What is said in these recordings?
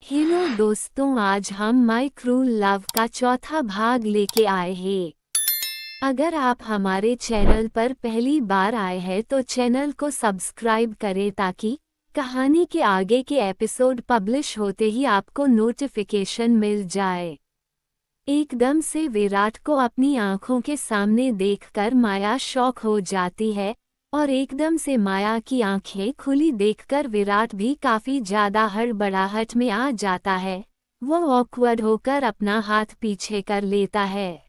Hello दोस्तों, आज हम माय क्रूल लव का चौथा भाग लेके आए हैं। अगर आप हमारे चैनल पर पहली बार आए हैं तो चैनल को सब्सक्राइब करें ताकि कहानी के आगे के एपिसोड पब्लिश होते ही आपको नोटिफिकेशन मिल जाए। एकदम से विराट को अपनी आंखों के सामने देखकर माया शॉक हो जाती है और एकदम से माया की आंखें खुली देखकर विराट भी काफी ज्यादा हड़बड़ाहट में आ जाता है। वो ऑकवर्ड होकर अपना हाथ पीछे कर लेता है।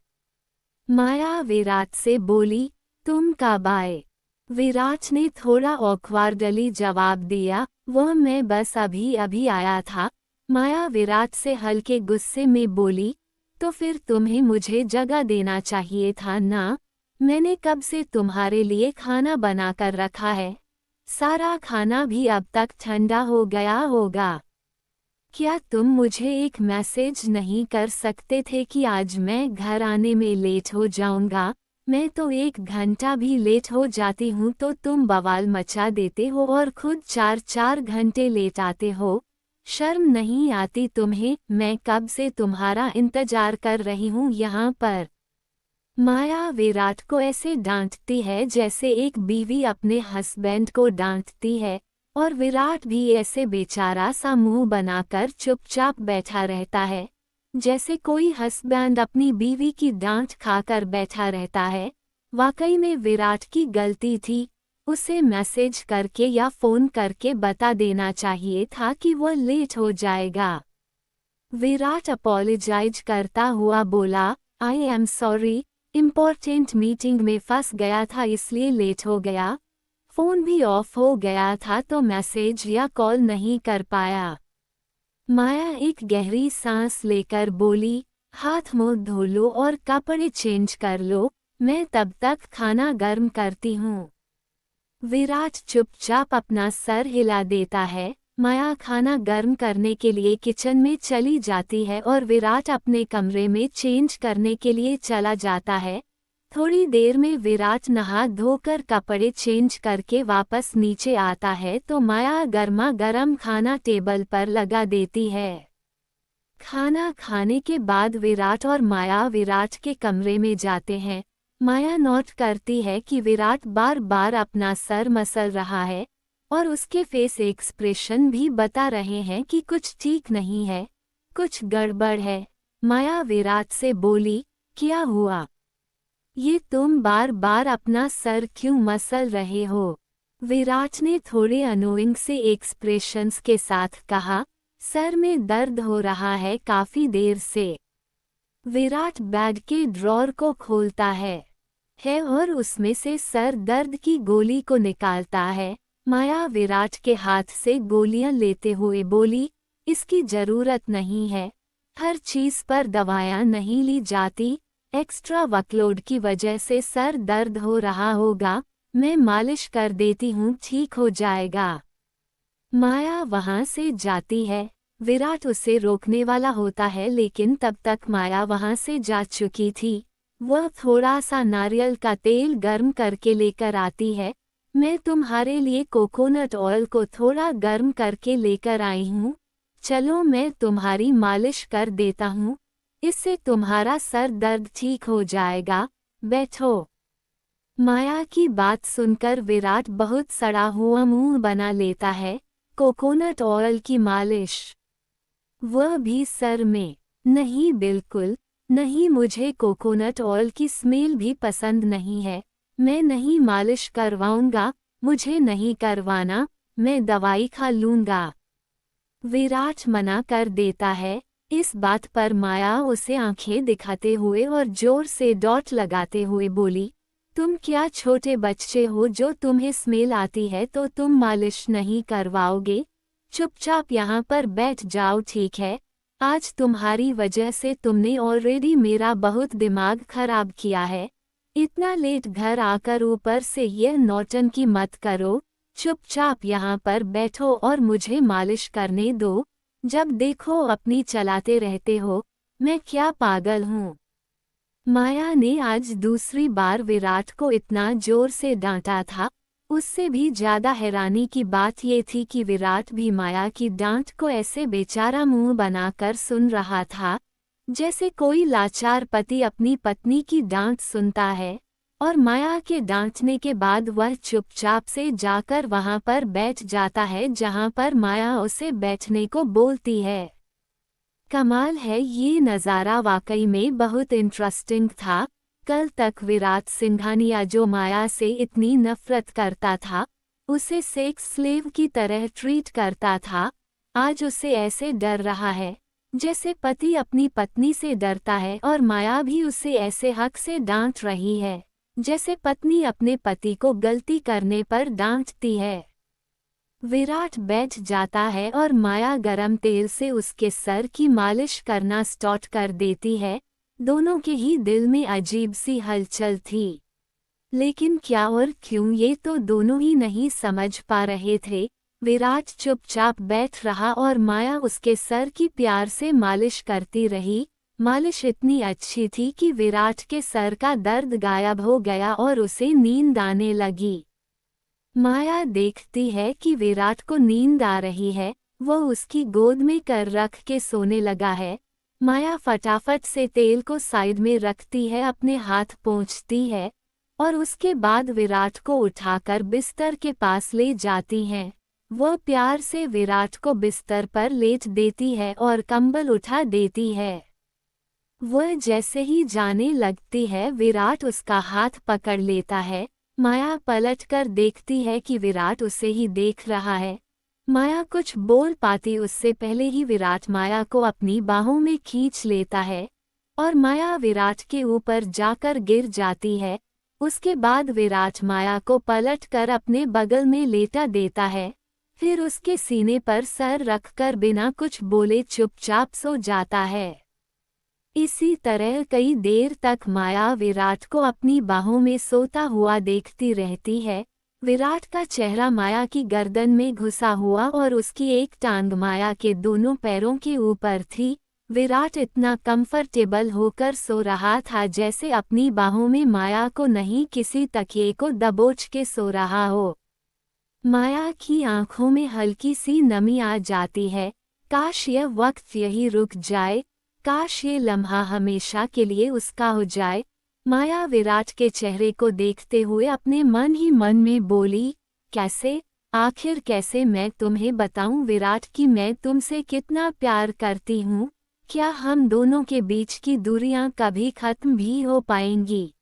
माया विराट से बोली, तुम कब आए? विराट ने थोड़ा ऑकवर्डली जवाब दिया, मैं बस अभी अभी आया था। माया विराट से हल्के गुस्से में बोली, तो फिर तुम्हें मुझे जगह देना चाहिए था ना। मैंने कब से तुम्हारे लिए खाना बनाकर रखा है। सारा खाना भी अब तक ठंडा हो गया होगा। क्या तुम मुझे एक मैसेज नहीं कर सकते थे कि आज मैं घर आने में लेट हो जाऊंगा? मैं तो 1 घंटा भी लेट हो जाती हूँ तो तुम बवाल मचा देते हो और खुद 4-4 घंटे लेट आते हो। शर्म नहीं आती तुम्हें? मैं कब से तुम्हारा इंतजार कर रही हूँ यहाँ पर। माया विराट को ऐसे डांटती है जैसे एक बीवी अपने हस्बैंड को डांटती है, और विराट भी ऐसे बेचारा सा मुंह बनाकर चुपचाप बैठा रहता है, जैसे कोई हस्बैंड अपनी बीवी की डांट खाकर बैठा रहता है। वाकई में विराट की गलती थी। उसे मैसेज करके या फोन करके बता देना चाहिए था कि वो लेट हो जाएगा। विराट अपॉलोजाइज करता हुआ बोला, I am sorry, important meeting में फंस गया था इसलिए लेट हो गया। फोन भी ऑफ हो गया था तो मैसेज या कॉल नहीं कर पाया। माया एक गहरी सांस लेकर बोली, हाथ मुंह धो लो और कपड़े चेंज कर लो, मैं तब तक खाना गर्म करती हूँ। विराट चुपचाप अपना सर हिला देता है। माया खाना गर्म करने के लिए किचन में चली जाती है और विराट अपने कमरे में चेंज करने के लिए चला जाता है। थोड़ी देर में विराट नहा धोकर कपड़े चेंज करके वापस नीचे आता है तो माया गर्मा गर्म खाना टेबल पर लगा देती है। खाना खाने के बाद विराट और माया विराट के कमरे में जाते हैं। माया नोट करती है कि विराट बार बार अपना सर मसल रहा है और उसके फेस एक्सप्रेशन भी बता रहे हैं कि कुछ ठीक नहीं है, कुछ गड़बड़ है। माया विराट से बोली, क्या हुआ? ये तुम बार बार अपना सर क्यों मसल रहे हो? विराट ने थोड़े अनोइंग से एक्सप्रेशंस के साथ कहा, सर में दर्द हो रहा है काफी देर से। विराट बैग के ड्रॉर को खोलता है और उसमें से सर दर्द की गोली को निकालता है। माया विराट के हाथ से गोलियां लेते हुए बोली, इसकी जरूरत नहीं है, हर चीज पर दवाएं नहीं ली जाती, एक्स्ट्रा वर्कलोड की वजह से सर दर्द हो रहा होगा, मैं मालिश कर देती हूँ, ठीक हो जाएगा। माया वहां से जाती है। विराट उसे रोकने वाला होता है लेकिन तब तक माया वहां से जा चुकी थी। वह थोड़ा सा नारियल का तेल गर्म करके लेकर आती है। मैं तुम्हारे लिए कोकोनट ऑयल को थोड़ा गर्म करके लेकर आई हूँ, चलो मैं तुम्हारी मालिश कर देता हूँ, इससे तुम्हारा सर दर्द ठीक हो जाएगा, बैठो। माया की बात सुनकर विराट बहुत सड़ा हुआ मुंह बना लेता है। कोकोनट ऑयल की मालिश, वह भी सर में? नहीं, बिल्कुल नहीं, मुझे कोकोनट ऑयल की स्मेल भी पसंद नहीं है, मैं नहीं मालिश करवाऊंगा, मुझे नहीं करवाना, मैं दवाई खा लूंगा। विराट मना कर देता है। इस बात पर माया उसे आंखें दिखाते हुए और जोर से डॉट लगाते हुए बोली, तुम क्या छोटे बच्चे हो जो तुम्हें स्मेल आती है तो तुम मालिश नहीं करवाओगे? चुपचाप यहाँ पर बैठ जाओ, ठीक है? आज तुम्हारी वजह से तुमने ऑलरेडी मेरा बहुत दिमाग खराब किया है। इतना लेट घर आकर ऊपर से यह नौटंकी मत करो, चुपचाप यहाँ पर बैठो और मुझे मालिश करने दो। जब देखो अपनी चलाते रहते हो, मैं क्या पागल हूँ? माया ने आज दूसरी बार विराट को इतना जोर से डांटा था उससे भी ज्यादा हैरानी की बात ये थी कि विराट भी माया की डांट को ऐसे बेचारा मुंह बनाकर सुन रहा था, जैसे कोई लाचार पति अपनी पत्नी की डांट सुनता है, और माया के डांटने के बाद वह चुपचाप से जाकर वहां पर बैठ जाता है जहां पर माया उसे बैठने को बोलती है। कमाल है, ये नज़ारा वाकई में बहुत इंटरेस्टिंग था। कल तक विराट सिंघानिया जो माया से इतनी नफरत करता था, उसे सेक्स स्लेव की तरह ट्रीट करता था, आज उसे ऐसे डर रहा है जैसे पति अपनी पत्नी से डरता है, और माया भी उसे ऐसे हक से डांट रही है जैसे पत्नी अपने पति को गलती करने पर डांटती है। विराट बैठ जाता है और माया गरम तेल से उसके सर की मालिश करना स्टार्ट कर देती है। दोनों के ही दिल में अजीब सी हलचल थी, लेकिन क्या और क्यों ये तो दोनों ही नहीं समझ पा रहे थे। विराट चुपचाप बैठ रहा और माया उसके सर की प्यार से मालिश करती रही। मालिश इतनी अच्छी थी कि विराट के सर का दर्द गायब हो गया और उसे नींद आने लगी। माया देखती है कि विराट को नींद आ रही है, वो उसकी गोद में कर रख के सोने लगा है। माया फटाफट से तेल को साइड में रखती है, अपने हाथ पोंछती है और उसके बाद विराट को उठाकर बिस्तर के पास ले जाती हैं। वह प्यार से विराट को बिस्तर पर लेट देती है और कंबल उठा देती है। वह जैसे ही जाने लगती है, विराट उसका हाथ पकड़ लेता है। माया पलटकर देखती है कि विराट उसे ही देख रहा है। माया कुछ बोल पाती उससे पहले ही विराट माया को अपनी बाहों में खींच लेता है और माया विराट के ऊपर जाकर गिर जाती है। उसके बाद विराट माया को पलटकर अपने बगल में लेटा देता है, फिर उसके सीने पर सर रखकर बिना कुछ बोले चुपचाप सो जाता है। इसी तरह कई देर तक माया विराट को अपनी बाहों में सोता हुआ देखती रहती है। विराट का चेहरा माया की गर्दन में घुसा हुआ और उसकी एक टांग माया के दोनों पैरों के ऊपर थी। विराट इतना कंफर्टेबल होकर सो रहा था जैसे अपनी बाहों में माया को नहीं, किसी तकिए को दबोच के सो रहा हो। माया की आंखों में हल्की सी नमी आ जाती है। काश यह वक्त यही रुक जाए, काश ये लम्हा हमेशा के लिए उसका हो जाए। माया विराट के चेहरे को देखते हुए अपने मन ही मन में बोली, कैसे, आखिर कैसे मैं तुम्हें बताऊं विराट कि मैं तुमसे कितना प्यार करती हूँ। क्या हम दोनों के बीच की दूरियां कभी खत्म भी हो पाएंगी?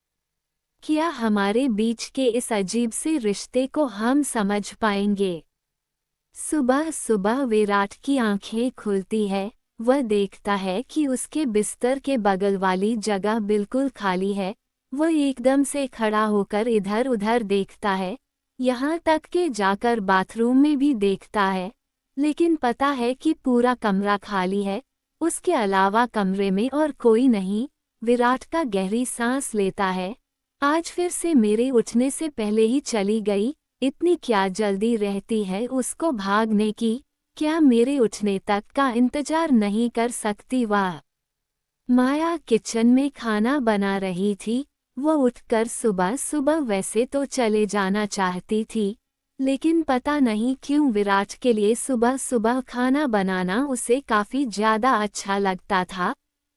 क्या हमारे बीच के इस अजीब से रिश्ते को हम समझ पाएंगे? सुबह सुबह विराट की आंखें खुलती है। वह देखता है कि उसके बिस्तर के बगल वाली जगह बिल्कुल खाली है। वह एकदम से खड़ा होकर इधर उधर देखता है, यहाँ तक कि जाकर बाथरूम में भी देखता है, लेकिन पता है कि पूरा कमरा खाली है। उसके अलावा कमरे में और कोई नहीं। विराट का गहरी सांस लेता है। आज फिर से मेरे उठने से पहले ही चली गई, इतनी क्या जल्दी रहती है उसको भागने की? क्या मेरे उठने तक का इंतजार नहीं कर सकती? वाह। माया किचन में खाना बना रही थी। वो उठकर सुबह सुबह वैसे तो चले जाना चाहती थी, लेकिन पता नहीं क्यों विराट के लिए सुबह सुबह खाना बनाना उसे काफी ज्यादा अच्छा लगता था।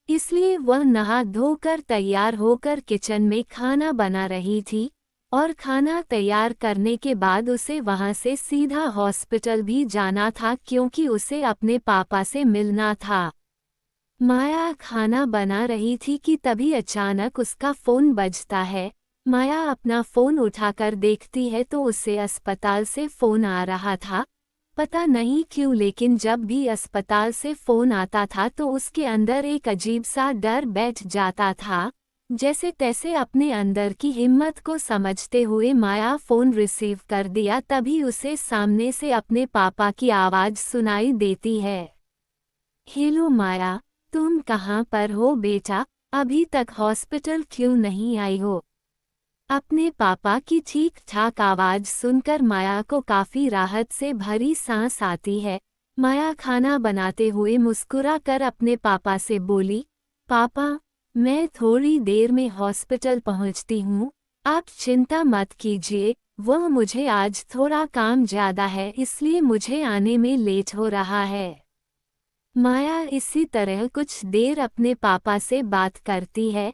इसलिए वह नहा धोकर तैयार होकर किचन में खाना बना रही थी, और खाना तैयार करने के बाद उसे वहां से सीधा हॉस्पिटल भी जाना था क्योंकि उसे अपने पापा से मिलना था। माया खाना बना रही थी कि तभी अचानक उसका फोन बजता है। माया अपना फोन उठाकर देखती है तो उसे अस्पताल से फोन आ रहा था। पता नहीं क्यों, लेकिन जब भी अस्पताल से फोन आता था तो उसके अंदर एक अजीब सा डर बैठ जाता था। जैसे तैसे अपने अंदर की हिम्मत को समझते हुए माया फोन रिसीव कर दिया, तभी उसे सामने से अपने पापा की आवाज सुनाई देती है। हेलो माया, तुम कहाँ पर हो बेटा? अभी तक हॉस्पिटल क्यों नहीं आई हो? अपने पापा की ठीक ठाक आवाज सुनकर माया को काफी राहत से भरी सांस आती है। माया खाना बनाते हुए मुस्कुरा कर अपने पापा से बोली, पापा, मैं थोड़ी देर में हॉस्पिटल पहुंचती हूँ, आप चिंता मत कीजिए, वह मुझे आज थोड़ा काम ज़्यादा है इसलिए मुझे आने में लेट हो रहा है। माया इसी तरह कुछ देर अपने पापा से बात करती है।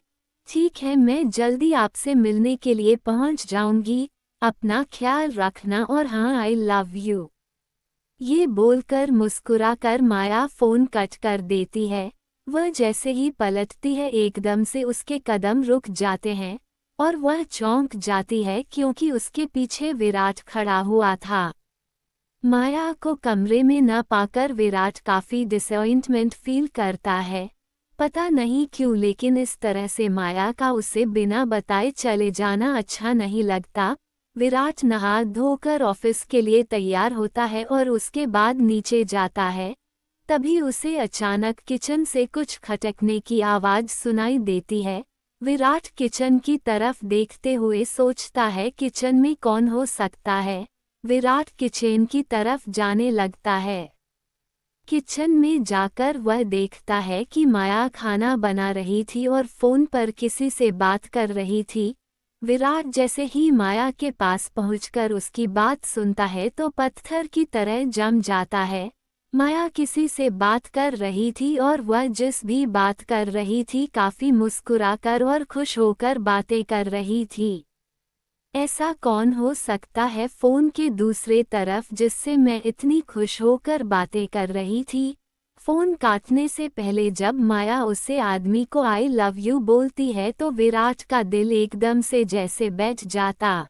ठीक है, मैं जल्दी आपसे मिलने के लिए पहुंच जाऊंगी, अपना ख्याल रखना और हाँ, आई लव यू। ये बोलकर मुस्कुराकर माया फोन कट कर देती है। वह जैसे ही पलटती है एकदम से उसके कदम रुक जाते हैं और वह चौंक जाती है क्योंकि उसके पीछे विराट खड़ा हुआ था। माया को कमरे में न पाकर विराट काफी डिसअपॉइंटमेंट फील करता है। पता नहीं क्यों लेकिन इस तरह से माया का उसे बिना बताए चले जाना अच्छा नहीं लगता। विराट नहा धोकर ऑफिस के लिए तैयार होता है और उसके बाद नीचे जाता है। तभी उसे अचानक किचन से कुछ खटकने की आवाज सुनाई देती है। विराट किचन की तरफ देखते हुए सोचता है किचन में कौन हो सकता है। विराट किचन की तरफ जाने लगता है। किचन में जाकर वह देखता है कि माया खाना बना रही थी और फोन पर किसी से बात कर रही थी। विराट जैसे ही माया के पास पहुंचकर उसकी बात सुनता है तो पत्थर की तरह जम जाता है। माया किसी से बात कर रही थी और वह जिस भी बात कर रही थी काफी मुस्कुराकर और खुश होकर बातें कर रही थी। ऐसा कौन हो सकता है फोन के दूसरे तरफ जिससे मैं इतनी खुश होकर बातें कर रही थी। फोन काटने से पहले जब माया उसे आदमी को आई लव यू बोलती है तो विराट का दिल एकदम से जैसे बैठ जाता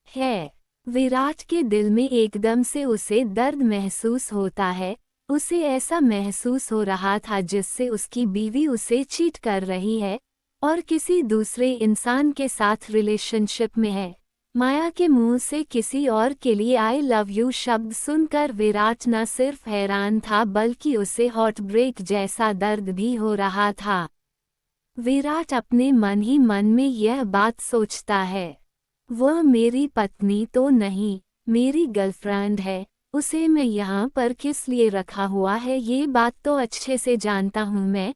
है। विराट के दिल में एकदम से उसे दर्द महसूस होता है। उसे ऐसा महसूस हो रहा था जिससे उसकी बीवी उसे चीट कर रही है और किसी दूसरे इंसान के साथ रिलेशनशिप में है। माया के मुंह से किसी और के लिए आई लव यू शब्द सुनकर विराट न सिर्फ हैरान था बल्कि उसे हॉट ब्रेक जैसा दर्द भी हो रहा था। विराट अपने मन ही मन में यह बात सोचता है, वह मेरी पत्नी तो नहीं, मेरी गर्लफ्रेंड है। उसे मैं यहाँ पर किस लिए रखा हुआ है ये बात तो अच्छे से जानता हूँ मैं।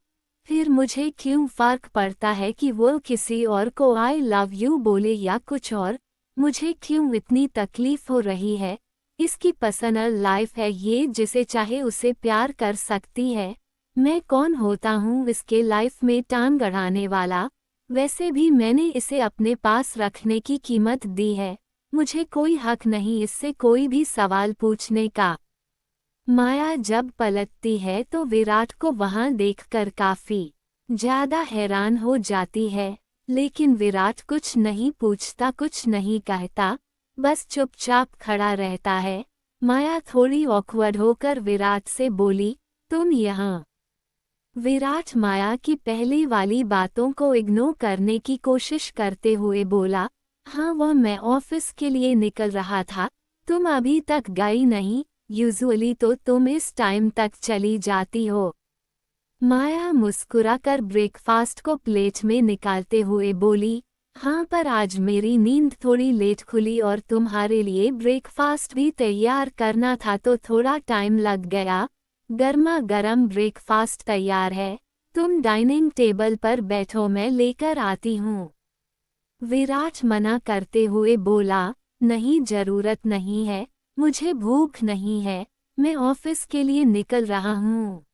फिर मुझे क्यों फर्क पड़ता है कि वो किसी और को आई लव यू बोले या कुछ और। मुझे क्यों इतनी तकलीफ हो रही है। इसकी पर्सनल लाइफ है ये, जिसे चाहे उसे प्यार कर सकती है। मैं कौन होता हूँ इसके लाइफ में टांग अड़ाने वाला। वैसे भी मैंने इसे अपने पास रखने की कीमत दी है। मुझे कोई हक नहीं इससे कोई भी सवाल पूछने का। माया जब पलटती है तो विराट को वहां देखकर काफी ज्यादा हैरान हो जाती है, लेकिन विराट कुछ नहीं पूछता, कुछ नहीं कहता, बस चुपचाप खड़ा रहता है। माया थोड़ी ऑकवर्ड होकर विराट से बोली, तुम यहाँ। विराट माया की पहली वाली बातों को इग्नोर करने की कोशिश करते हुए बोला, हाँ, वह मैं ऑफिस के लिए निकल रहा था। तुम अभी तक गई नहीं, यूजुअली तो तुम इस टाइम तक चली जाती हो। माया मुस्कुराकर ब्रेकफास्ट को प्लेट में निकालते हुए बोली, हाँ, पर आज मेरी नींद थोड़ी लेट खुली और तुम्हारे लिए ब्रेकफास्ट भी तैयार करना था तो थोड़ा टाइम लग गया। गर्मा गर्म ब्रेकफास्ट तैयार है, तुम डाइनिंग टेबल पर बैठो, मैं लेकर आती हूँ। विराट मना करते हुए बोला, नहीं, जरूरत नहीं है, मुझे भूख नहीं है, मैं ऑफिस के लिए निकल रहा हूँ।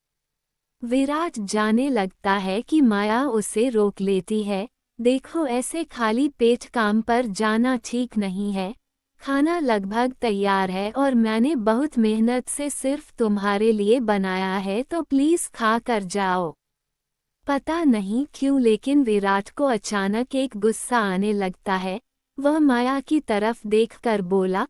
विराट जाने लगता है कि माया उसे रोक लेती है। देखो, ऐसे खाली पेट काम पर जाना ठीक नहीं है। खाना लगभग तैयार है और मैंने बहुत मेहनत से सिर्फ तुम्हारे लिए बनाया है, तो प्लीज खा कर जाओ। पता नहीं क्यों लेकिन विराट को अचानक एक गुस्सा आने लगता है। वह माया की तरफ देखकर बोला,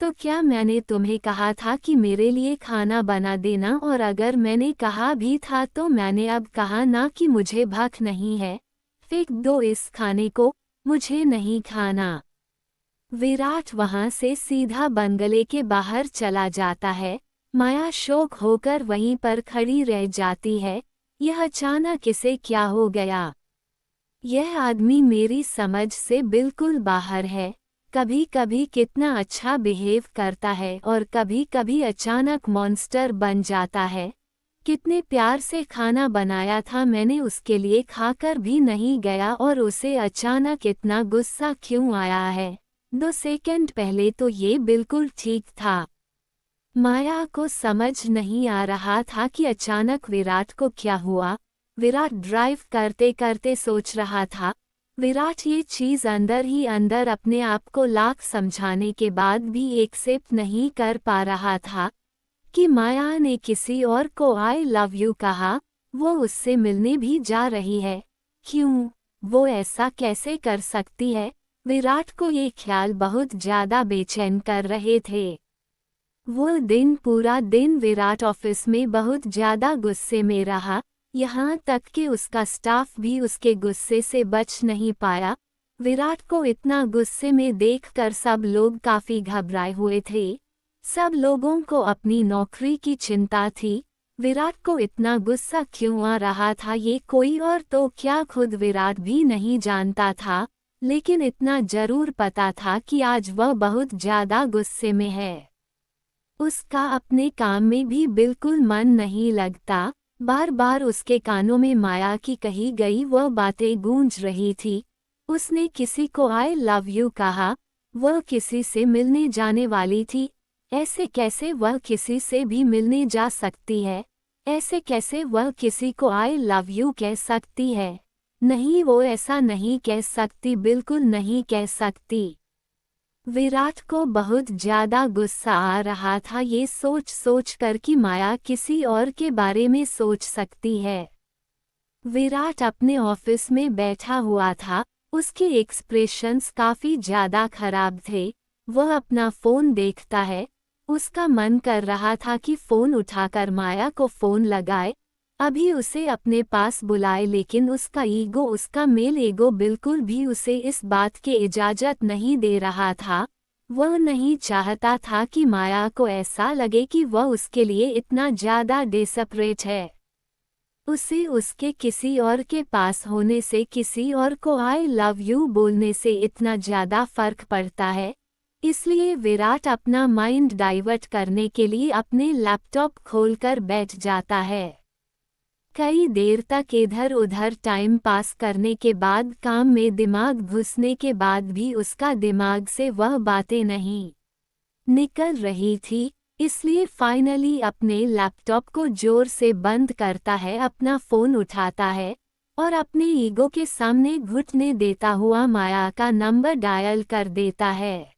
तो क्या मैंने तुम्हें कहा था कि मेरे लिए खाना बना देना, और अगर मैंने कहा भी था तो मैंने अब कहा ना कि मुझे भूख नहीं है। फेंक दो इस खाने को, मुझे नहीं खाना। विराट वहां से सीधा बंगले के बाहर चला जाता है। माया शौक होकर वहीं पर खड़ी रह जाती है। यह अचानक इसे क्या हो गया। यह आदमी मेरी समझ से बिल्कुल बाहर है। कभी कभी कितना अच्छा बिहेव करता है और कभी कभी अचानक मॉन्स्टर बन जाता है। कितने प्यार से खाना बनाया था मैंने उसके लिए, खाकर भी नहीं गया और उसे अचानक इतना गुस्सा क्यों आया है? 2 सेकंड पहले तो ये बिल्कुल ठीक था। माया को समझ नहीं आ रहा था कि अचानक विराट को क्या हुआ। विराट ड्राइव करते करते सोच रहा था। विराट ये चीज़ अंदर ही अंदर अपने आप को लाख समझाने के बाद भी एक्सेप्ट नहीं कर पा रहा था कि माया ने किसी और को आई लव यू कहा, वो उससे मिलने भी जा रही है। क्यों? वो ऐसा कैसे कर सकती है? विराट को ये ख्याल बहुत ज्यादा बेचैन कर रहे थे। वो पूरा दिन विराट ऑफिस में बहुत ज्यादा गुस्से में रहा, यहाँ तक कि उसका स्टाफ भी उसके गुस्से से बच नहीं पाया। विराट को इतना गुस्से में देखकर सब लोग काफी घबराए हुए थे। सब लोगों को अपनी नौकरी की चिंता थी। विराट को इतना गुस्सा क्यों आ रहा था ये कोई और तो क्या खुद विराट भी नहीं जानता था, लेकिन इतना जरूर पता था कि आज वह बहुत ज्यादा गुस्से में है। उसका अपने काम में भी बिल्कुल मन नहीं लगता। बार बार उसके कानों में माया की कही गई वह बातें गूंज रही थी। उसने किसी को आई लव यू कहा, वह किसी से मिलने जाने वाली थी। ऐसे कैसे वह किसी से भी मिलने जा सकती है? ऐसे कैसे वह किसी को आई लव यू कह सकती है? नहीं, वो ऐसा नहीं कह सकती, बिल्कुल नहीं कह सकती। विराट को बहुत ज्यादा गुस्सा आ रहा था ये सोच सोच कर कि माया किसी और के बारे में सोच सकती है। विराट अपने ऑफिस में बैठा हुआ था, उसके एक्सप्रेशंस काफी ज्यादा खराब थे। वह अपना फोन देखता है। उसका मन कर रहा था कि फोन उठाकर माया को फोन लगाए, अभी उसे अपने पास बुलाए, लेकिन उसका ईगो, उसका मेल ईगो बिल्कुल भी उसे इस बात की इजाजत नहीं दे रहा था। वह नहीं चाहता था कि माया को ऐसा लगे कि वह उसके लिए इतना ज्यादा डेस्परेट है। उसे उसके किसी और के पास होने से, किसी और को आई लव यू बोलने से इतना ज्यादा फर्क पड़ता है। इसलिए विराट अपना माइंड डाइवर्ट करने के लिए अपने लैपटॉप खोलकर बैठ जाता है। कई देर तक इधर उधर टाइम पास करने के बाद, काम में दिमाग घुसने के बाद भी उसका दिमाग से वह बातें नहीं निकल रही थी। इसलिए फाइनली अपने लैपटॉप को जोर से बंद करता है, अपना फोन उठाता है और अपने ईगो के सामने घुटने देता हुआ माया का नंबर डायल कर देता है।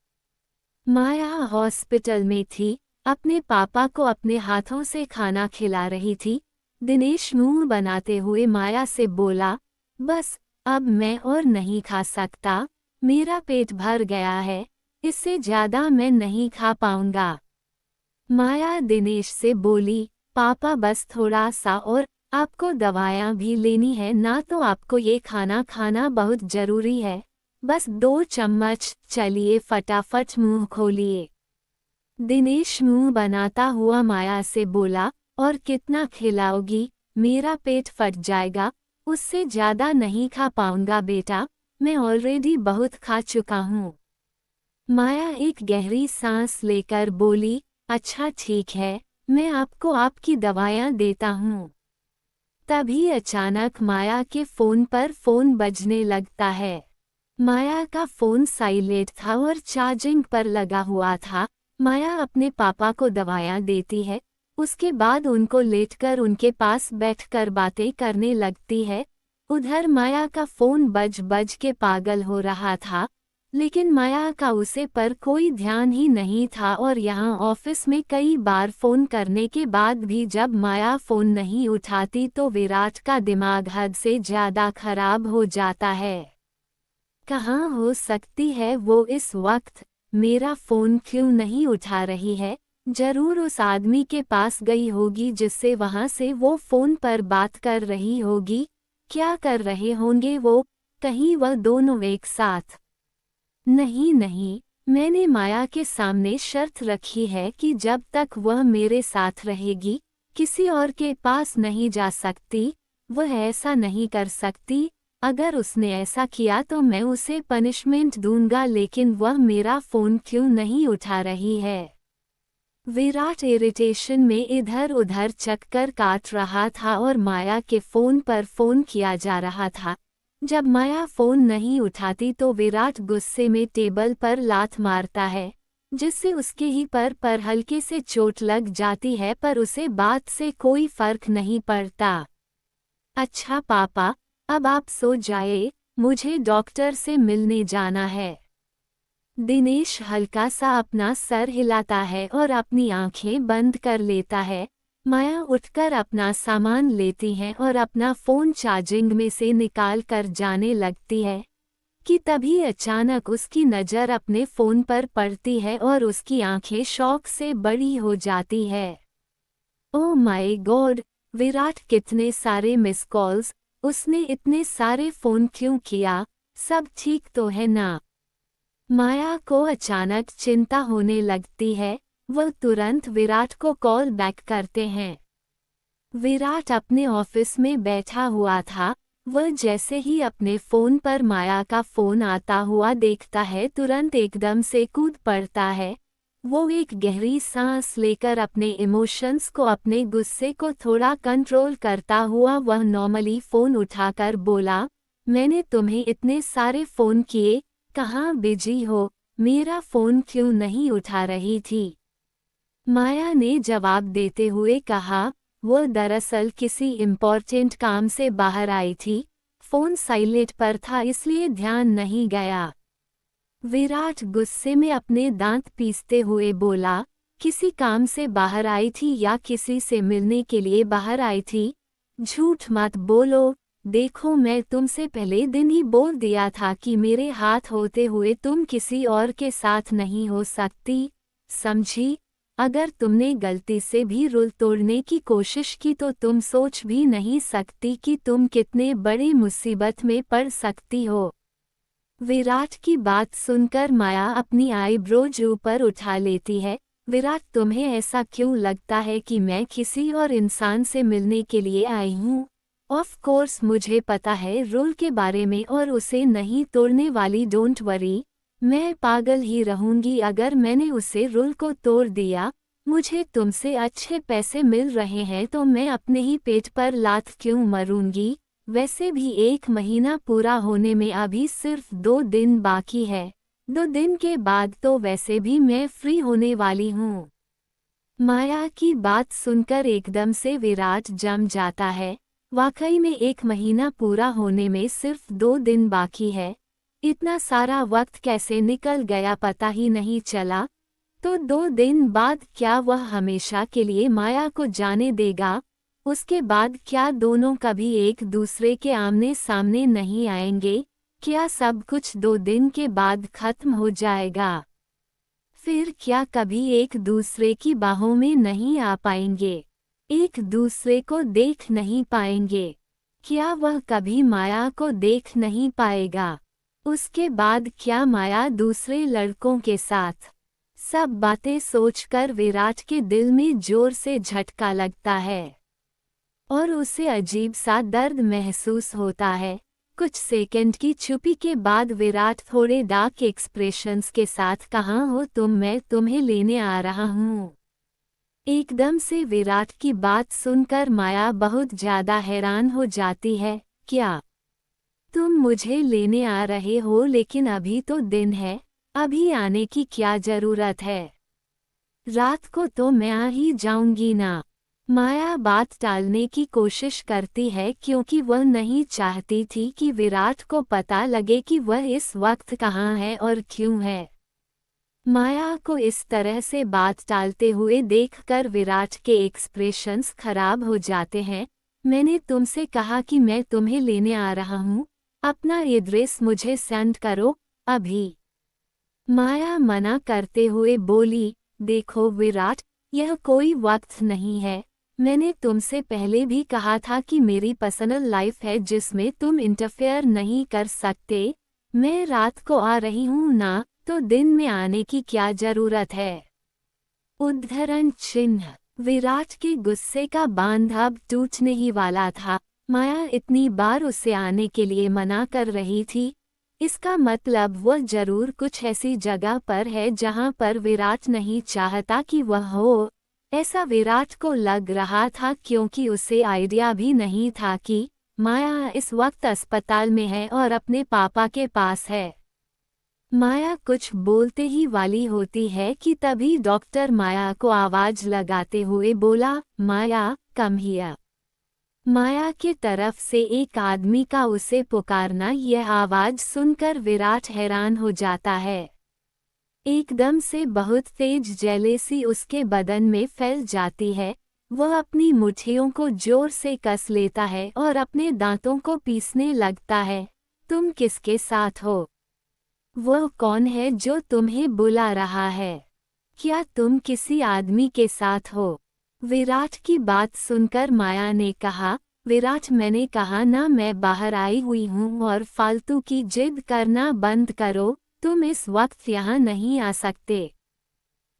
माया हॉस्पिटल में थी, अपने पापा को अपने हाथों से खाना खिला रही थी। दिनेश मुंह बनाते हुए माया से बोला, बस अब मैं और नहीं खा सकता, मेरा पेट भर गया है, इससे ज्यादा मैं नहीं खा पाऊंगा। माया दिनेश से बोली, पापा बस थोड़ा सा और, आपको दवाइयाँ भी लेनी है ना, तो आपको ये खाना खाना बहुत जरूरी है, बस 2 चम्मच, चलिए फटाफट मुंह खोलिए। दिनेश मुंह बनाता हुआ माया से बोला, और कितना खिलाओगी? मेरा पेट फट जाएगा, उससे ज्यादा नहीं खा पाऊंगा बेटा, मैं ऑलरेडी बहुत खा चुका हूँ। माया एक गहरी सांस लेकर बोली, अच्छा ठीक है, मैं आपको आपकी दवाइयाँ देता हूँ। तभी अचानक माया के फोन पर फोन बजने लगता है। माया का फोन साइलेंट था और चार्जिंग पर लगा हुआ था। माया अपने पापा को दवाइयाँ देती है, उसके बाद उनको लेटकर उनके पास बैठकर बातें करने लगती है। उधर माया का फोन बज बज के पागल हो रहा था, लेकिन माया का उसे पर कोई ध्यान ही नहीं था। और यहाँ ऑफिस में कई बार फोन करने के बाद भी जब माया फोन नहीं उठाती तो विराट का दिमाग हद से ज्यादा खराब हो जाता है। कहाँ हो सकती है वो इस वक्त? मेरा फोन क्यों नहीं उठा रही है? जरूर उस आदमी के पास गई होगी जिससे वहां से वो फोन पर बात कर रही होगी। क्या कर रहे होंगे वो? कहीं वह दोनों एक साथ? नहीं नहीं, मैंने माया के सामने शर्त रखी है कि जब तक वह मेरे साथ रहेगी, किसी और के पास नहीं जा सकती। वह ऐसा नहीं कर सकती। अगर उसने ऐसा किया तो मैं उसे पनिशमेंट दूंगा, लेकिन वह मेरा फोन क्यों नहीं उठा रही है? विराट इरिटेशन में इधर उधर चक्कर काट रहा था और माया के फोन पर फोन किया जा रहा था। जब माया फोन नहीं उठाती तो विराट गुस्से में टेबल पर लात मारता है, जिससे उसके ही पर हल्के से चोट लग जाती है, पर उसे बात से कोई फर्क नहीं पड़ता। अच्छा पापा, अब आप सो जाए, मुझे डॉक्टर से मिलने जाना है। दिनेश हल्का सा अपना सर हिलाता है और अपनी आंखें बंद कर लेता है। माया उठकर अपना सामान लेती है और अपना फोन चार्जिंग में से निकाल कर जाने लगती है कि तभी अचानक उसकी नज़र अपने फोन पर पड़ती है और उसकी आंखें शौक से बड़ी हो जाती है। ओह माय गॉड, विराट कितने सारे मिस कॉल्स, उसने इतने सारे फोन क्यों किया, सब ठीक तो है ना। माया को अचानक चिंता होने लगती है। वह तुरंत विराट को कॉल बैक करते हैं। विराट अपने ऑफिस में बैठा हुआ था। वह जैसे ही अपने फोन पर माया का फोन आता हुआ देखता है, तुरंत एकदम से कूद पड़ता है। वो एक गहरी सांस लेकर अपने इमोशंस को, अपने गुस्से को थोड़ा कंट्रोल करता हुआ वह नॉर्मली फोन उठाकर बोला, मैंने तुम्हें इतने सारे फोन किए, कहाँ बिजी हो, मेरा फोन क्यों नहीं उठा रही थी। माया ने जवाब देते हुए कहा, वो दरअसल किसी इम्पोर्टेंट काम से बाहर आई थी, फोन साइलेंट पर था इसलिए ध्यान नहीं गया। विराट गुस्से में अपने दांत पीसते हुए बोला, किसी काम से बाहर आई थी या किसी से मिलने के लिए बाहर आई थी? झूठ मत बोलो, देखो मैं तुमसे पहले दिन ही बोल दिया था कि मेरे हाथ होते हुए तुम किसी और के साथ नहीं हो सकती, समझी? अगर तुमने गलती से भी रूल तोड़ने की कोशिश की तो तुम सोच भी नहीं सकती कि तुम कितने बड़ी मुसीबत में पड़ सकती हो। विराट की बात सुनकर माया अपनी आईब्रोज ऊपर उठा लेती है। विराट, तुम्हें ऐसा क्यों लगता है कि मैं किसी और इंसान से मिलने के लिए आई हूँ? ऑफ कोर्स मुझे पता है रूल के बारे में और उसे नहीं तोड़ने वाली, डोंट वरी, मैं पागल ही रहूंगी अगर मैंने उसे रूल को तोड़ दिया। मुझे तुमसे अच्छे पैसे मिल रहे हैं तो मैं अपने ही पेट पर लात क्यों मरूंगी? वैसे भी 1 महीना पूरा होने में अभी सिर्फ 2 दिन बाकी है। 2 दिन के बाद तो वैसे भी मैं फ्री होने वाली हूँ। माया की बात सुनकर एकदम से विराट जम जाता है। वाकई में 1 महीना पूरा होने में सिर्फ 2 दिन बाकी है। इतना सारा वक्त कैसे निकल गया पता ही नहीं चला। तो 2 दिन बाद क्या वह हमेशा के लिए माया को जाने देगा? उसके बाद क्या दोनों कभी एक दूसरे के आमने सामने नहीं आएंगे? क्या सब कुछ 2 दिन के बाद खत्म हो जाएगा? फिर क्या कभी एक दूसरे की बाहों में नहीं आ पाएंगे? एक दूसरे को देख नहीं पाएंगे? क्या वह कभी माया को देख नहीं पाएगा? उसके बाद क्या माया दूसरे लड़कों के साथ? सब बातें सोचकर विराट के दिल में जोर से झटका लगता है और उसे अजीब सा दर्द महसूस होता है। कुछ सेकंड की चुप्पी के बाद विराट थोड़े डार्क एक्सप्रेशंस के साथ, कहाँ हो तुम, मैं तुम्हें लेने आ रहा हूँ। एकदम से विराट की बात सुनकर माया बहुत ज्यादा हैरान हो जाती है। क्या तुम मुझे लेने आ रहे हो? लेकिन अभी तो दिन है, अभी आने की क्या जरूरत है? रात को तो मैं आ ही जाऊंगी ना। माया बात टालने की कोशिश करती है क्योंकि वह नहीं चाहती थी कि विराट को पता लगे कि वह इस वक्त कहाँ है और क्यों है। माया को इस तरह से बात टालते हुए देखकर विराट के एक्सप्रेशंस खराब हो जाते हैं। मैंने तुमसे कहा कि मैं तुम्हें लेने आ रहा हूँ, अपना एड्रेस मुझे सेंड करो अभी। माया मना करते हुए बोली, देखो विराट, यह कोई वक्त नहीं है। मैंने तुमसे पहले भी कहा था कि मेरी पर्सनल लाइफ है जिसमें तुम इंटरफेयर नहीं कर सकते। मैं रात को आ रही हूँ ना, तो दिन में आने की क्या जरूरत है? उद्धरण चिन्ह। विराट के गुस्से का बांध अब टूटने ही वाला था। माया इतनी बार उसे आने के लिए मना कर रही थी, इसका मतलब वह जरूर कुछ ऐसी जगह पर है जहां पर विराट नहीं चाहता कि वह हो। ऐसा विराट को लग रहा था क्योंकि उसे आइडिया भी नहीं था कि माया इस वक्त अस्पताल में है और अपने पापा के पास है। माया कुछ बोलते ही वाली होती है कि तभी डॉक्टर माया को आवाज लगाते हुए बोला, माया कम हियर। माया की तरफ से एक आदमी का उसे पुकारना, यह आवाज सुनकर विराट हैरान हो जाता है। एकदम से बहुत तेज जेलेसी उसके बदन में फैल जाती है। वह अपनी मुट्ठियों को जोर से कस लेता है और अपने दांतों को पीसने लगता है। तुम किसके साथ हो? वह कौन है जो तुम्हें बुला रहा है? क्या तुम किसी आदमी के साथ हो? विराट की बात सुनकर माया ने कहा, विराट मैंने कहा ना मैं बाहर आई हुई हूँ और फालतू की जिद करना बंद करो, तुम इस वक्त यहाँ नहीं आ सकते।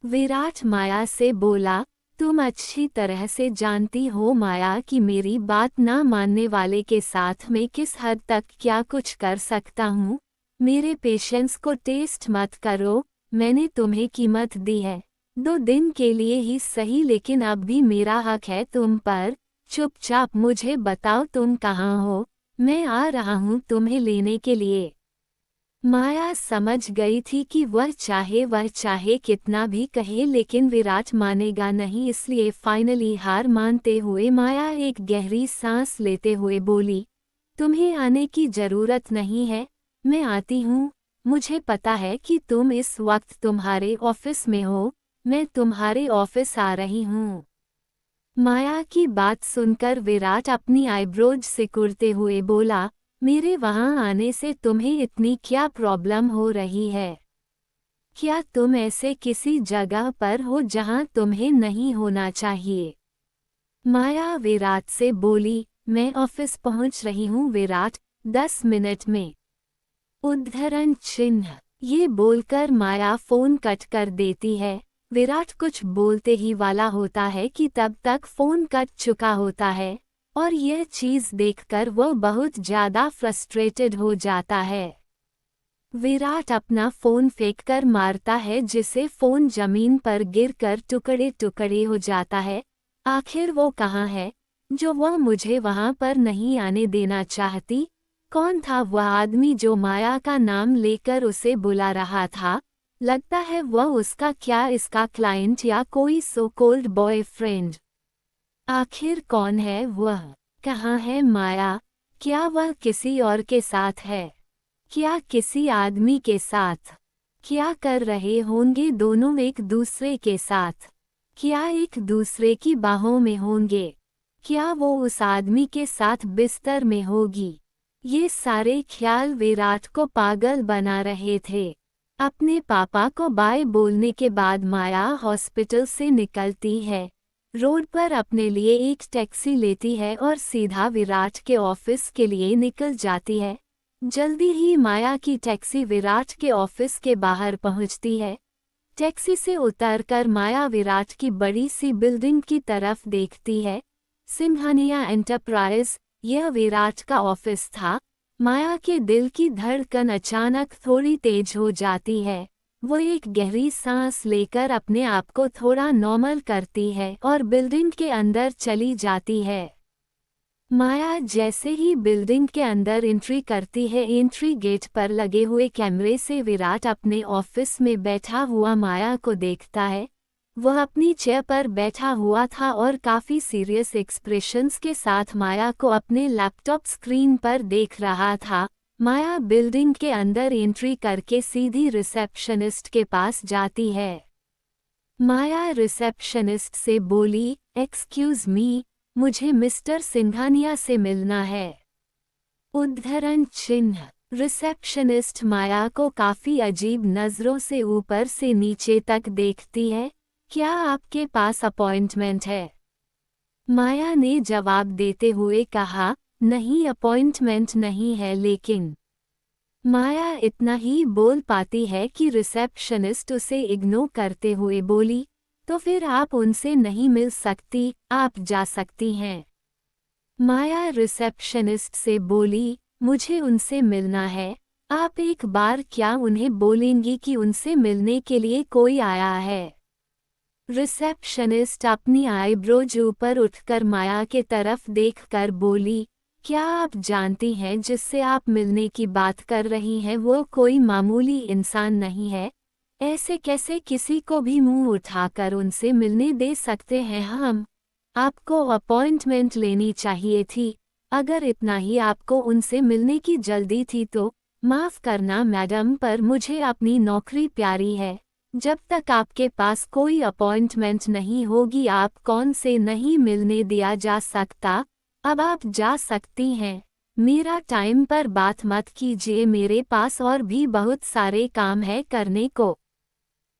विराट माया से बोला, तुम अच्छी तरह से जानती हो माया कि मेरी बात ना मानने वाले के साथ मैं किस हद तक क्या कुछ कर सकता हूँ। मेरे पेशेंस को टेस्ट मत करो, मैंने तुम्हें कीमत दी है, 2 दिन के लिए ही सही, लेकिन अब भी मेरा हक है तुम पर। चुपचाप मुझे बताओ तुम कहाँ हो, मैं आ रहा हूँ तुम्हें लेने के लिए। माया समझ गई थी कि वह चाहे कितना भी कहे लेकिन विराट मानेगा नहीं, इसलिए फाइनली हार मानते हुए माया एक गहरी सांस लेते हुए बोली, तुम्हें आने की जरूरत नहीं है, मैं आती हूँ। मुझे पता है कि तुम इस वक्त तुम्हारे ऑफिस में हो, मैं तुम्हारे ऑफिस आ रही हूँ। माया की बात सुनकर विराट अपनी आईब्रोज सिकुड़ते हुए बोला, मेरे वहां आने से तुम्हें इतनी क्या प्रॉब्लम हो रही है? क्या तुम ऐसे किसी जगह पर हो जहां तुम्हें नहीं होना चाहिए? माया विराट से बोली, मैं ऑफिस पहुंच रही हूं विराट, 10 मिनट में। उद्धरण चिन्ह। ये बोलकर माया फोन कट कर देती है। विराट कुछ बोलते ही वाला होता है कि तब तक फोन कट चुका होता है और यह चीज देखकर वो बहुत ज्यादा फ्रस्ट्रेटेड हो जाता है। विराट अपना फोन फेंककर मारता है जिससे फोन जमीन पर गिरकर टुकड़े टुकड़े हो जाता है। आखिर वो कहाँ है जो वह मुझे वहां पर नहीं आने देना चाहती? कौन था वह आदमी जो माया का नाम लेकर उसे बुला रहा था? लगता है वह उसका क्या इसका क्लाइंट या कोई सो कॉल्ड बॉयफ्रेंड। आखिर कौन है वह? कहाँ है माया? क्या वह किसी और के साथ है? क्या किसी आदमी के साथ? क्या कर रहे होंगे दोनों एक दूसरे के साथ? क्या एक दूसरे की बाहों में होंगे? क्या वो उस आदमी के साथ बिस्तर में होगी? ये सारे ख्याल विराट को पागल बना रहे थे। अपने पापा को बाय बोलने के बाद माया हॉस्पिटल से निकलती है। रोड पर अपने लिए एक टैक्सी लेती है और सीधा विराट के ऑफिस के लिए निकल जाती है। जल्दी ही माया की टैक्सी विराट के ऑफिस के बाहर पहुंचती है। टैक्सी से उतरकर माया विराट की बड़ी सी बिल्डिंग की तरफ देखती है। सिंघानिया एंटरप्राइज, यह विराट का ऑफिस था। माया के दिल की धड़कन अचानक थोड़ी तेज हो जाती है। वो एक गहरी सांस लेकर अपने आप को थोड़ा नॉर्मल करती है और बिल्डिंग के अंदर चली जाती है। माया जैसे ही बिल्डिंग के अंदर एंट्री करती है, एंट्री गेट पर लगे हुए कैमरे से विराट अपने ऑफिस में बैठा हुआ माया को देखता है। वह अपनी चेयर पर बैठा हुआ था और काफी सीरियस एक्सप्रेशंस के साथ माया को अपने लैपटॉप स्क्रीन पर देख रहा था। माया बिल्डिंग के अंदर एंट्री करके सीधी रिसेप्शनिस्ट के पास जाती है। माया रिसेप्शनिस्ट से बोली, एक्सक्यूज मी, मुझे मिस्टर सिंघानिया से मिलना है। उद्धरण चिन्ह। रिसेप्शनिस्ट माया को काफी अजीब नजरों से ऊपर से नीचे तक देखती है। क्या आपके पास अपॉइंटमेंट है? माया ने जवाब देते हुए कहा, नहीं अपॉइंटमेंट नहीं है लेकिन। माया इतना ही बोल पाती है कि रिसेप्शनिस्ट उसे इग्नोर करते हुए बोली, तो फिर आप उनसे नहीं मिल सकती, आप जा सकती हैं। माया रिसेप्शनिस्ट से बोली, मुझे उनसे मिलना है, आप एक बार क्या उन्हें बोलेंगी कि उनसे मिलने के लिए कोई आया है? रिसेप्शनिस्ट अपनी आईब्रोज ऊपर उठकर माया के तरफ देखकर बोली, क्या आप जानती हैं जिससे आप मिलने की बात कर रही हैं वो कोई मामूली इंसान नहीं है? ऐसे कैसे किसी को भी मुंह उठाकर उनसे मिलने दे सकते हैं हम? आपको अपॉइंटमेंट लेनी चाहिए थी। अगर इतना ही आपको उनसे मिलने की जल्दी थी तो माफ़ करना मैडम, पर मुझे अपनी नौकरी प्यारी है। जब तक आपके पास कोई अपॉइंटमेंट नहीं होगी आप कौन से नहीं मिलने दिया जा सकता। अब आप जा सकती हैं। मेरा टाइम पर बात मत कीजिए, मेरे पास और भी बहुत सारे काम है करने को।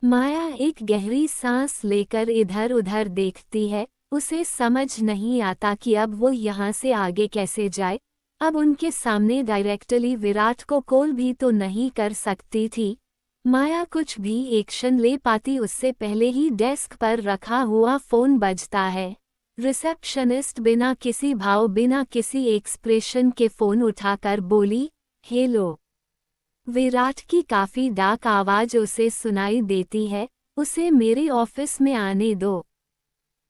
माया एक गहरी सांस लेकर इधर उधर देखती है। उसे समझ नहीं आता कि अब वो यहाँ से आगे कैसे जाए। अब उनके सामने डायरेक्टली विराट को कॉल भी तो नहीं कर सकती थी। माया कुछ भी एक्शन ले पाती उससे पहले ही डेस्क पर रखा हुआ फोन बजता है। रिसेप्शनिस्ट बिना किसी भाव बिना किसी एक्सप्रेशन के फोन उठाकर बोली, हेलो। विराट की काफी डाक आवाज उसे सुनाई देती है, उसे मेरे ऑफिस में आने दो।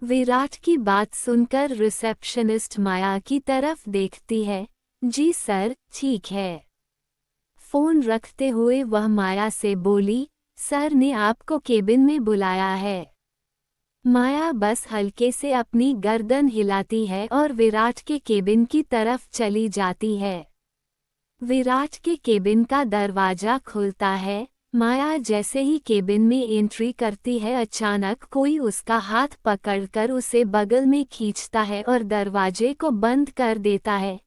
विराट की बात सुनकर रिसेप्शनिस्ट माया की तरफ देखती है। जी सर, ठीक है। फोन रखते हुए वह माया से बोली, सर ने आपको केबिन में बुलाया है। माया बस हल्के से अपनी गर्दन हिलाती है और विराट के केबिन की तरफ चली जाती है। विराट के केबिन का दरवाजा खुलता है। माया जैसे ही केबिन में एंट्री करती है अचानक कोई उसका हाथ पकड़कर उसे बगल में खींचता है और दरवाजे को बंद कर देता है।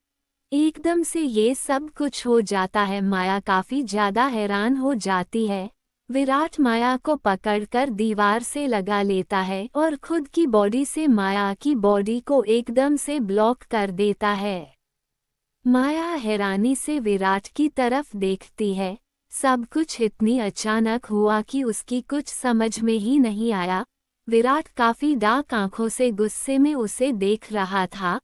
एकदम से ये सब कुछ हो जाता है। माया काफी ज्यादा हैरान हो जाती है। विराट माया को पकड़कर दीवार से लगा लेता है और खुद की बॉडी से माया की बॉडी को एकदम से ब्लॉक कर देता है। माया हैरानी से विराट की तरफ देखती है। सब कुछ इतनी अचानक हुआ कि उसकी कुछ समझ में ही नहीं आया। विराट काफी डार्क आंखों से गुस्से में उसे देख रहा था।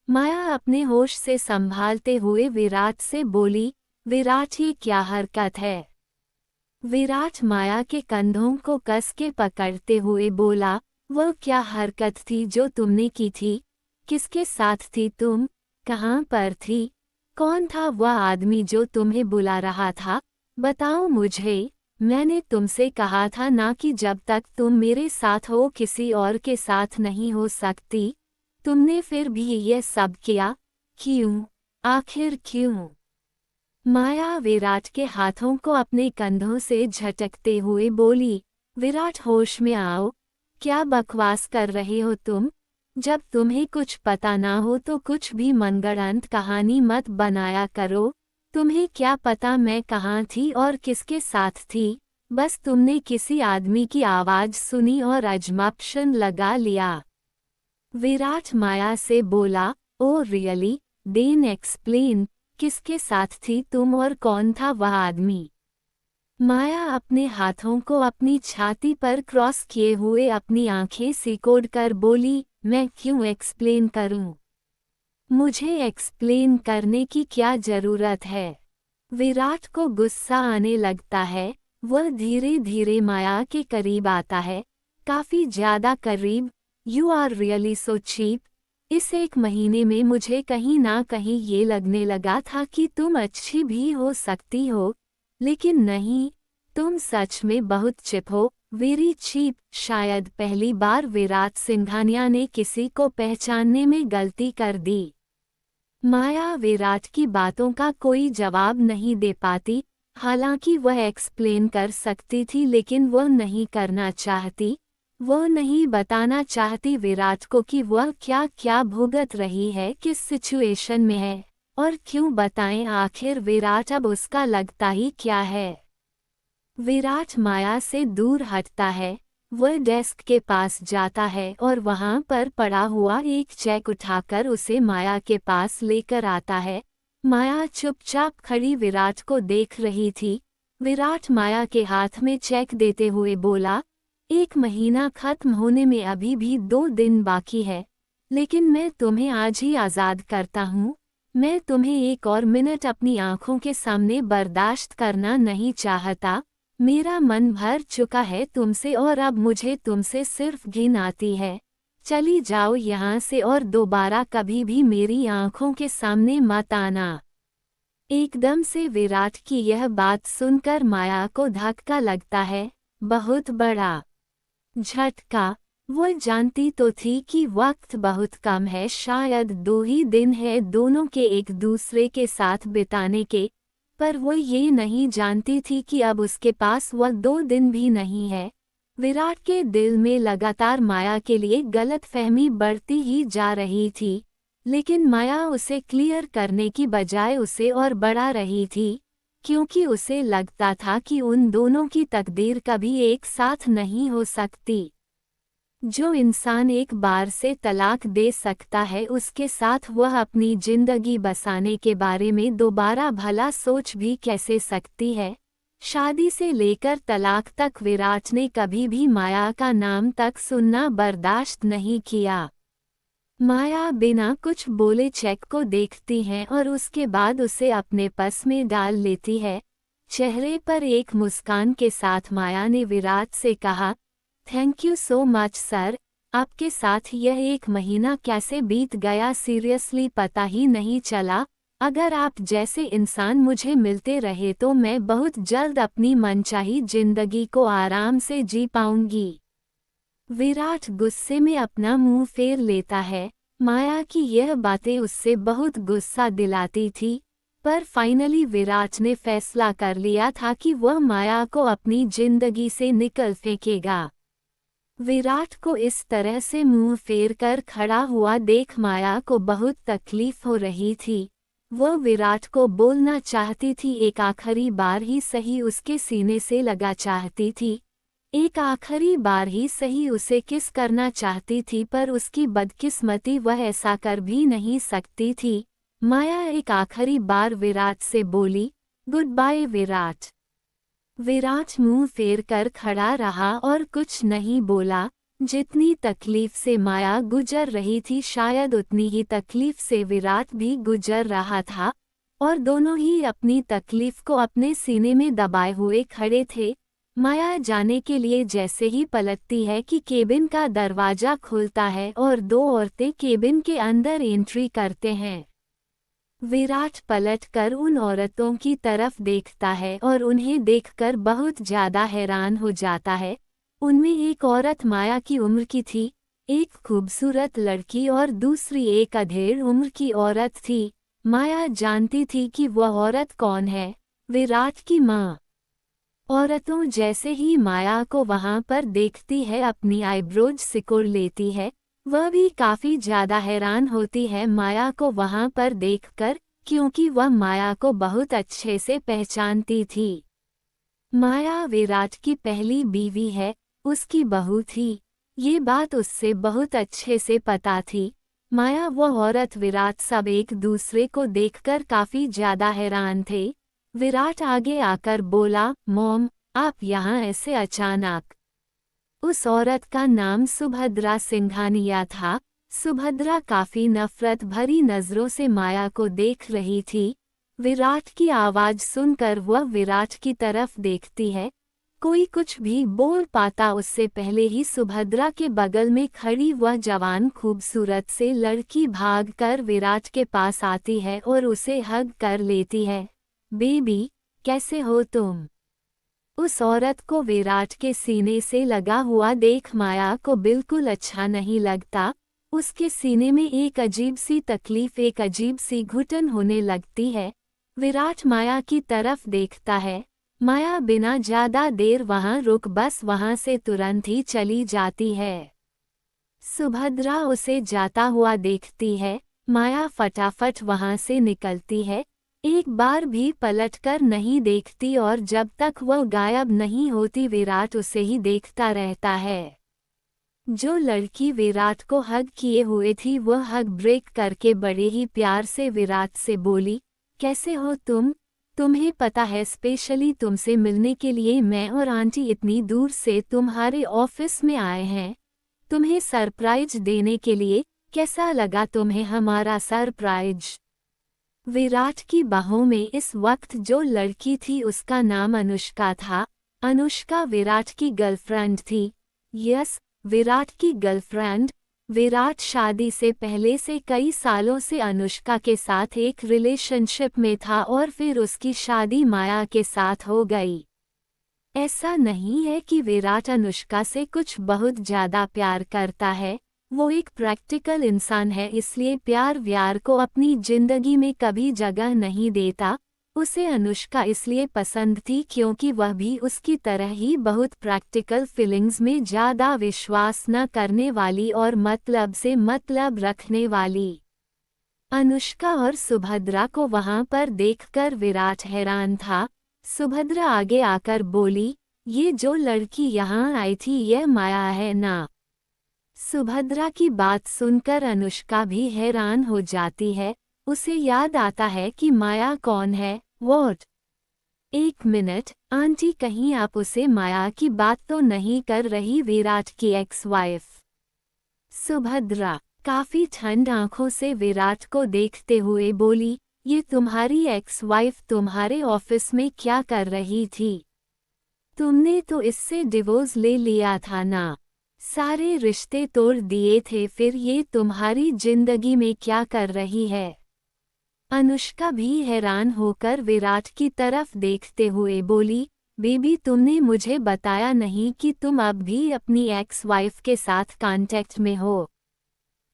माया अपने होश से संभालते हुए विराट से बोली, विराट ये क्या हरकत है? विराट माया के कंधों को कस के पकड़ते हुए बोला, वह क्या हरकत थी जो तुमने की थी? किसके साथ थी तुम? कहाँ पर थी? कौन था वह आदमी जो तुम्हें बुला रहा था? बताओ मुझे। मैंने तुमसे कहा था ना कि जब तक तुम मेरे साथ हो किसी और के साथ नहीं हो सकती। तुमने फिर भी ये सब किया। क्यों? आखिर क्यों? माया विराट के हाथों को अपने कंधों से झटकते हुए बोली, विराट होश में आओ। क्या बकवास कर रहे हो तुम? जब तुम्हें कुछ पता ना हो तो कुछ भी मनगढ़ंत कहानी मत बनाया करो। तुम्हें क्या पता मैं कहाँ थी और किसके साथ थी? बस तुमने किसी आदमी की आवाज़ सुनी और अजम्पशन लगा लिया। विराट माया से बोला, ओ रियली? देन एक्सप्लेन, किसके साथ थी तुम और कौन था वह आदमी? माया अपने हाथों को अपनी छाती पर क्रॉस किए हुए अपनी आंखें सिकोड़ कर बोली, मैं क्यों एक्सप्लेन करूं? मुझे एक्सप्लेन करने की क्या जरूरत है? विराट को गुस्सा आने लगता है। वह धीरे धीरे माया के करीब आता है, काफी ज्यादा करीब। You are really so cheap. इस एक महीने में मुझे कहीं ना कहीं ये लगने लगा था कि तुम अच्छी भी हो सकती हो, लेकिन नहीं, तुम सच में बहुत चिप हो। Very cheap. शायद पहली बार विराट सिंघानिया ने किसी को पहचानने में गलती कर दी। माया विराट की बातों का कोई जवाब नहीं दे पाती। हालांकि वह एक्सप्लेन कर सकती थी लेकिन वह नहीं करना चाहती। वह नहीं बताना चाहती विराट को कि वह क्या क्या भुगत रही है, किस सिचुएशन में है, और क्यों बताएं आखिर विराट अब उसका लगता ही क्या है। विराट माया से दूर हटता है। वह डेस्क के पास जाता है और वहां पर पड़ा हुआ एक चेक उठाकर उसे माया के पास लेकर आता है। माया चुपचाप खड़ी विराट को देख रही थी। विराट माया के हाथ में चेक देते हुए बोला, 1 महीना खत्म होने में अभी भी 2 दिन बाकी है, लेकिन मैं तुम्हें आज ही आज़ाद करता हूँ। मैं तुम्हें एक और मिनट अपनी आंखों के सामने बर्दाश्त करना नहीं चाहता। मेरा मन भर चुका है तुमसे और अब मुझे तुमसे सिर्फ घिन आती है। चली जाओ यहाँ से और दोबारा कभी भी मेरी आंखों के सामने मत आना। एकदम से विराट की यह बात सुनकर माया को धक्का लगता है, बहुत बड़ा झटका। वो जानती तो थी कि वक्त बहुत कम है, शायद 2 ही दिन है दोनों के एक दूसरे के साथ बिताने के, पर वो ये नहीं जानती थी कि अब उसके पास वह 2 दिन भी नहीं है। विराट के दिल में लगातार माया के लिए गलतफहमी बढ़ती ही जा रही थी, लेकिन माया उसे क्लियर करने की बजाय उसे और बढ़ा रही थी, क्योंकि उसे लगता था कि उन दोनों की तकदीर कभी एक साथ नहीं हो सकती। जो इंसान एक बार से तलाक दे सकता है उसके साथ वह अपनी जिंदगी बसाने के बारे में दोबारा भला सोच भी कैसे सकती है। शादी से लेकर तलाक तक विराट ने कभी भी माया का नाम तक सुनना बर्दाश्त नहीं किया। माया बिना कुछ बोले चेक को देखती है और उसके बाद उसे अपने पर्स में डाल लेती है। चेहरे पर एक मुस्कान के साथ माया ने विराट से कहा, thank you so much sir, आपके साथ यह 1 महीना कैसे बीत गया सीरियसली पता ही नहीं चला। अगर आप जैसे इंसान मुझे मिलते रहे तो मैं बहुत जल्द अपनी मनचाही जिंदगी को आराम से जी पाऊंगी। विराट गुस्से में अपना मुंह फेर लेता है। माया की यह बातें उससे बहुत गुस्सा दिलाती थी, पर फाइनली विराट ने फैसला कर लिया था कि वह माया को अपनी जिंदगी से निकल फेंकेगा। विराट को इस तरह से मुंह फेर कर खड़ा हुआ देख माया को बहुत तकलीफ हो रही थी। वह विराट को बोलना चाहती थी, एक आखिरी बार ही सही उसके सीने से लगा चाहती थी, एक आखिरी बार ही सही उसे किस करना चाहती थी, पर उसकी बदकिस्मती वह ऐसा कर भी नहीं सकती थी। माया एक आखिरी बार विराट से बोली, गुड बाय विराट। विराट मुंह फेर कर खड़ा रहा और कुछ नहीं बोला। जितनी तकलीफ से माया गुजर रही थी शायद उतनी ही तकलीफ से विराट भी गुजर रहा था, और दोनों ही अपनी तकलीफ को अपने सीने में दबाए हुए खड़े थे। माया जाने के लिए जैसे ही पलटती है कि केबिन का दरवाजा खुलता है और 2 औरतें केबिन के अंदर एंट्री करते हैं। विराट पलटकर उन औरतों की तरफ देखता है और उन्हें देखकर बहुत ज्यादा हैरान हो जाता है। उनमें एक औरत माया की उम्र की थी, एक खूबसूरत लड़की और दूसरी एक अधेड़ उम्र की औरत थी। माया जानती थी कि वह औरत कौन है, विराट की माँ। औरतों जैसे ही माया को वहां पर देखती है अपनी आईब्रोज सिकोड़ लेती है। वह भी काफी ज्यादा हैरान होती है माया को वहां पर देखकर, क्योंकि वह माया को बहुत अच्छे से पहचानती थी। माया विराट की पहली बीवी है, उसकी बहू थी। ये बात उससे बहुत अच्छे से पता थी। माया वह औरत विराट सब एक दूसरे को देखकर काफी ज्यादा हैरान थे। विराट आगे आकर बोला, मॉम, आप यहाँ ऐसे अचानक। उस औरत का नाम सुभद्रा सिंघानिया था। सुभद्रा काफी नफरत भरी नजरों से माया को देख रही थी। विराट की आवाज सुनकर वह विराट की तरफ देखती है। कोई कुछ भी बोल पाता उससे पहले ही सुभद्रा के बगल में खड़ी वह जवान खूबसूरत से लड़की भागकर विराट के पास आती है और उसे हग कर लेती है। बेबी, कैसे हो तुम? उस औरत को विराट के सीने से लगा हुआ देख माया को बिल्कुल अच्छा नहीं लगता। उसके सीने में एक अजीब सी तकलीफ, एक अजीब सी घुटन होने लगती है। विराट माया की तरफ देखता है। माया बिना ज्यादा देर वहां रुक बस वहां से तुरंत ही चली जाती है। सुभद्रा उसे जाता हुआ देखती है। माया फटाफट वहां से निकलती है, एक बार भी पलटकर नहीं देखती और जब तक वह गायब नहीं होती विराट उसे ही देखता रहता है। जो लड़की विराट को हग किए हुए थी वह हग ब्रेक करके बड़े ही प्यार से विराट से बोली, कैसे हो तुम? तुम्हें पता है स्पेशली तुमसे मिलने के लिए मैं और आंटी इतनी दूर से तुम्हारे ऑफिस में आए हैं, तुम्हें सरप्राइज देने के लिए। कैसा लगा तुम्हें हमारा सरप्राइज? विराट की बाहों में इस वक्त जो लड़की थी उसका नाम अनुष्का था। अनुष्का विराट की गर्लफ्रेंड थी। यस, विराट की गर्लफ्रेंड। विराट शादी से पहले से कई सालों से अनुष्का के साथ एक रिलेशनशिप में था और फिर उसकी शादी माया के साथ हो गई। ऐसा नहीं है कि विराट अनुष्का से कुछ बहुत ज्यादा प्यार करता है, वो एक प्रैक्टिकल इंसान है, इसलिए प्यार व्यार को अपनी जिंदगी में कभी जगह नहीं देता। उसे अनुष्का इसलिए पसंद थी क्योंकि वह भी उसकी तरह ही बहुत प्रैक्टिकल फीलिंग्स में ज्यादा विश्वास न करने वाली और मतलब से मतलब रखने वाली। अनुष्का और सुभद्रा को वहां पर देखकर विराट हैरान था। सुभद्रा आगे आकर बोली, ये जो लड़की यहाँ आई थी यह माया है ना? सुभद्रा की बात सुनकर अनुष्का भी हैरान हो जाती है। उसे याद आता है कि माया कौन है। व्हाट? एक मिनट आंटी, कहीं आप उसे माया की बात तो नहीं कर रही, विराट की एक्स वाइफ? सुभद्रा काफी ठंड आंखों से विराट को देखते हुए बोली, ये तुम्हारी एक्स वाइफ तुम्हारे ऑफिस में क्या कर रही थी? तुमने तो इससे डिवोर्स ले लिया था ना? सारे रिश्ते तोड़ दिए थे, फिर ये तुम्हारी जिंदगी में क्या कर रही है? अनुष्का भी हैरान होकर विराट की तरफ देखते हुए बोली, बेबी तुमने मुझे बताया नहीं कि तुम अब भी अपनी एक्स वाइफ के साथ कांटेक्ट में हो।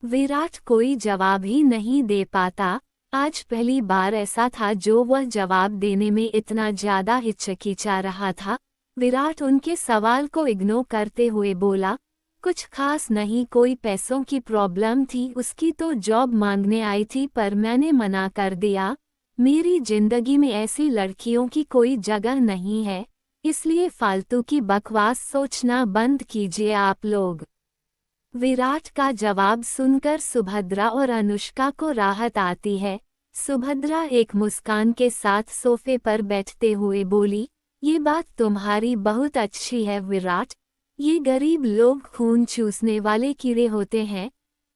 विराट कोई जवाब ही नहीं दे पाता। आज पहली बार ऐसा था जो वह जवाब देने में इतना ज्यादा हिचकिचा रहा था। विराट उनके सवाल को इग्नोर करते हुए बोला, कुछ खास नहीं, कोई पैसों की प्रॉब्लम थी, उसकी तो जॉब मांगने आई थी पर मैंने मना कर दिया। मेरी जिंदगी में ऐसी लड़कियों की कोई जगह नहीं है, इसलिए फालतू की बकवास सोचना बंद कीजिए आप लोग। विराट का जवाब सुनकर सुभद्रा और अनुष्का को राहत आती है। सुभद्रा एक मुस्कान के साथ सोफे पर बैठते हुए बोली, ये बात तुम्हारी बहुत अच्छी है विराट। ये गरीब लोग खून चूसने वाले कीड़े होते हैं,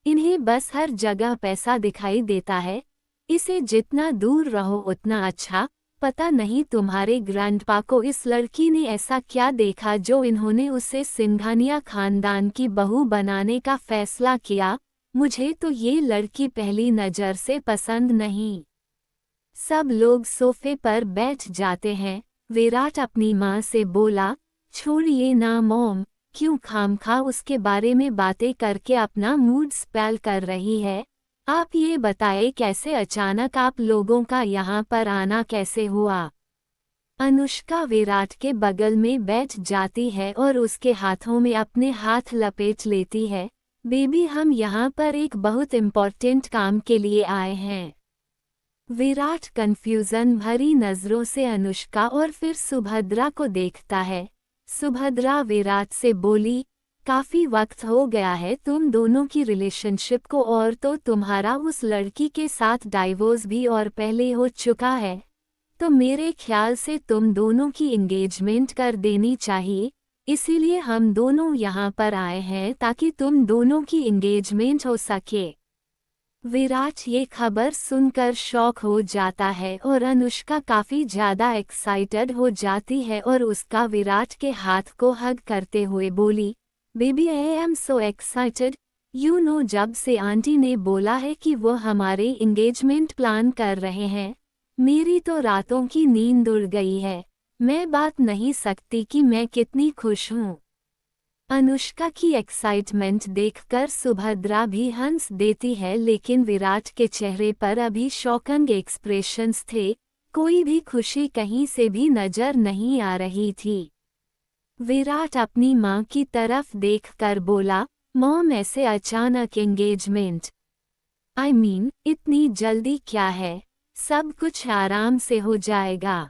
इन्हें बस हर जगह पैसा दिखाई देता है, इसे जितना दूर रहो उतना अच्छा। पता नहीं तुम्हारे ग्रैंडपा को इस लड़की ने ऐसा क्या देखा जो इन्होंने उसे सिंघानिया खानदान की बहू बनाने का फैसला किया। मुझे तो ये लड़की पहली नज़र से पसंद नहीं। सब लोग सोफे पर बैठ जाते हैं। विराट अपनी माँ से बोला, छोड़िए ना मॉम, क्यों खामखा उसके बारे में बातें करके अपना मूड स्पैल कर रही है। आप ये बताएं कैसे अचानक आप लोगों का यहाँ पर आना कैसे हुआ? अनुष्का विराट के बगल में बैठ जाती है और उसके हाथों में अपने हाथ लपेट लेती है। बेबी हम यहाँ पर एक बहुत इम्पोर्टेंट काम के लिए आए हैं। विराट कंफ्यूजन भरी नजरों से अनुष्का और फिर सुभद्रा को देखता है। सुभद्रा विराट से बोली, काफी वक्त हो गया है तुम दोनों की रिलेशनशिप को, और तो तुम्हारा उस लड़की के साथ डाइवोर्स भी और पहले हो चुका है, तो मेरे ख्याल से तुम दोनों की एंगेजमेंट कर देनी चाहिए। इसीलिए हम दोनों यहाँ पर आए हैं ताकि तुम दोनों की एंगेजमेंट हो सके। विराट ये खबर सुनकर शॉक हो जाता है और अनुष्का काफी ज्यादा एक्साइटेड हो जाती है और उसका विराट के हाथ को हग करते हुए बोली, baby I am so excited. You know जब से आंटी ने बोला है कि वो हमारे एंगेजमेंट प्लान कर रहे हैं, मेरी तो रातों की नींद उड़ गई है। मैं बात नहीं सकती कि मैं कितनी खुश हूँ। अनुष्का की एक्साइटमेंट देखकर सुभद्रा भी हंस देती है, लेकिन विराट के चेहरे पर अभी शॉकिंग एक्सप्रेशंस थे, कोई भी खुशी कहीं से भी नजर नहीं आ रही थी। विराट अपनी माँ की तरफ देखकर बोला, मॉम ऐसे अचानक एंगेजमेंट? आई मीन इतनी जल्दी क्या है, सब कुछ आराम से हो जाएगा।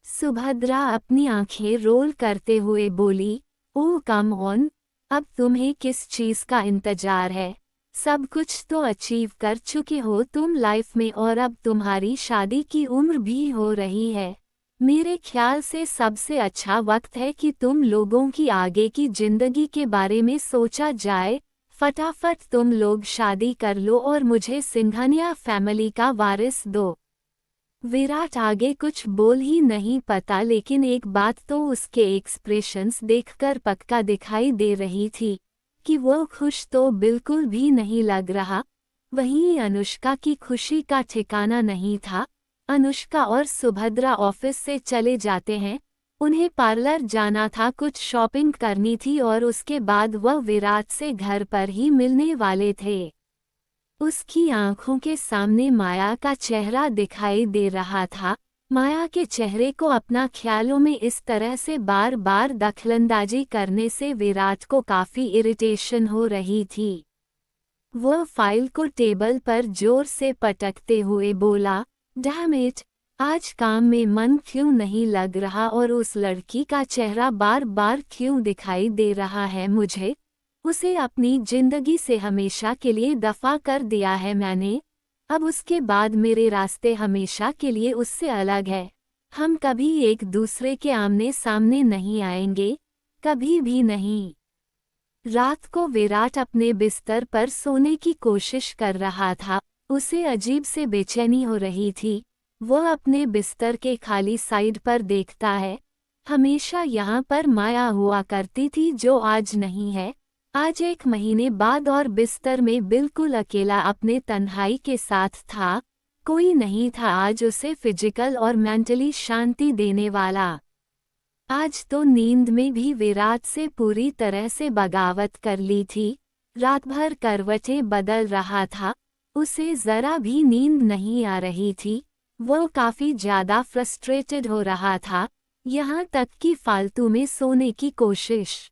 सुभद्रा अपनी आंखें रोल करते हुए बोली, ओह कम ऑन, अब तुम्हें किस चीज़ का इंतजार है? सब कुछ तो अचीव कर चुके हो तुम लाइफ में, और अब तुम्हारी शादी की उम्र भी हो रही है। मेरे ख्याल से सबसे अच्छा वक्त है कि तुम लोगों की आगे की जिंदगी के बारे में सोचा जाए। फटाफट तुम लोग शादी कर लो और मुझे सिंघानिया फैमिली का वारिस दो। विराट आगे कुछ बोल ही नहीं पता, लेकिन एक बात तो उसके एक्सप्रेशंस देखकर पक्का दिखाई दे रही थी कि वो खुश तो बिल्कुल भी नहीं लग रहा। वहीं अनुष्का की खुशी का ठिकाना नहीं था। अनुष्का और सुभद्रा ऑफिस से चले जाते हैं। उन्हें पार्लर जाना था, कुछ शॉपिंग करनी थी और उसके बाद वह विराट से घर पर ही मिलने वाले थे। उसकी आंखों के सामने माया का चेहरा दिखाई दे रहा था। माया के चेहरे को अपना ख्यालों में इस तरह से बार बार दखलंदाजी करने से विराट को काफी इरिटेशन हो रही थी। वह फाइल को टेबल पर जोर से पटकते हुए बोला, डैम इट, आज काम में मन क्यों नहीं लग रहा और उस लड़की का चेहरा बार बार क्यों दिखाई दे रहा है मुझे। उसे अपनी जिंदगी से हमेशा के लिए दफा कर दिया है मैंने। अब उसके बाद मेरे रास्ते हमेशा के लिए उससे अलग है। हम कभी एक दूसरे के आमने सामने नहीं आएंगे, कभी भी नहीं। रात को विराट अपने बिस्तर पर सोने की कोशिश कर रहा था। उसे अजीब से बेचैनी हो रही थी। वह अपने बिस्तर के खाली साइड पर देखता है। हमेशा यहाँ पर माया हुआ करती थी जो आज नहीं है। आज 1 महीने बाद और बिस्तर में बिल्कुल अकेला अपने तन्हाई के साथ था। कोई नहीं था आज उसे फिजिकल और मेंटली शांति देने वाला। आज तो नींद में भी विराट से पूरी तरह से बगावत कर ली थी। रात भर करवटें बदल रहा था। उसे जरा भी नींद नहीं आ रही थी। वह काफी ज्यादा फ्रस्ट्रेटेड हो रहा था, यहाँ तक कि फालतू में सोने की कोशिश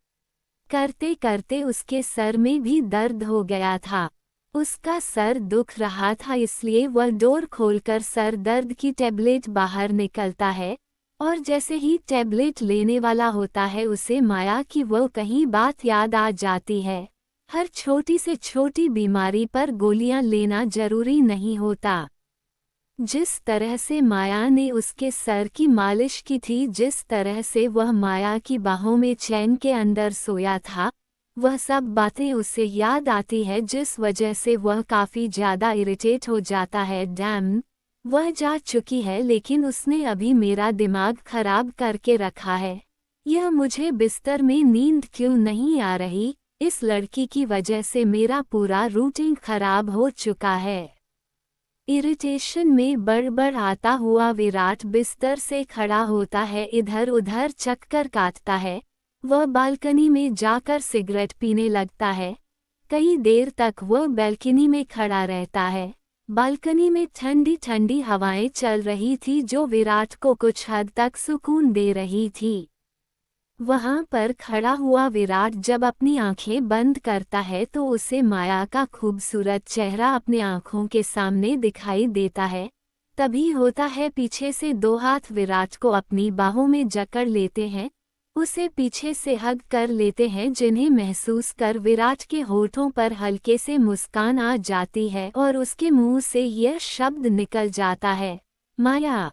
करते करते उसके सर में भी दर्द हो गया था। उसका सर दुख रहा था, इसलिए वह डोर खोलकर सर दर्द की टैबलेट बाहर निकलता है और जैसे ही टैबलेट लेने वाला होता है उसे माया की वो कहीं बात याद आ जाती है। हर छोटी से छोटी बीमारी पर गोलियां लेना जरूरी नहीं होता। जिस तरह से माया ने उसके सर की मालिश की थी, जिस तरह से वह माया की बाहों में चैन के अंदर सोया था, वह सब बातें उसे याद आती है, जिस वजह से वह काफ़ी ज़्यादा इरिटेट हो जाता है। डैम, वह जा चुकी है लेकिन उसने अभी मेरा दिमाग खराब करके रखा है। यह मुझे बिस्तर में नींद क्यों नहीं आ रही? इस लड़की की वजह से मेरा पूरा रूटीन खराब हो चुका है। इरिटेशन में बड़बड़ आता हुआ विराट बिस्तर से खड़ा होता है, इधर उधर चक्कर काटता है। वह बालकनी में जाकर सिगरेट पीने लगता है। कई देर तक वह बालकनी में खड़ा रहता है। बालकनी में ठंडी ठंडी हवाएं चल रही थी जो विराट को कुछ हद तक सुकून दे रही थी। वहां पर खड़ा हुआ विराट जब अपनी आंखें बंद करता है तो उसे माया का खूबसूरत चेहरा अपने आंखों के सामने दिखाई देता है। तभी होता है पीछे से 2 हाथ विराट को अपनी बाहों में जकड़ लेते हैं, उसे पीछे से हग कर लेते हैं, जिन्हें महसूस कर विराट के होठों पर हल्के से मुस्कान आ जाती है और उसके मुंह से यह शब्द निकल जाता है, माया।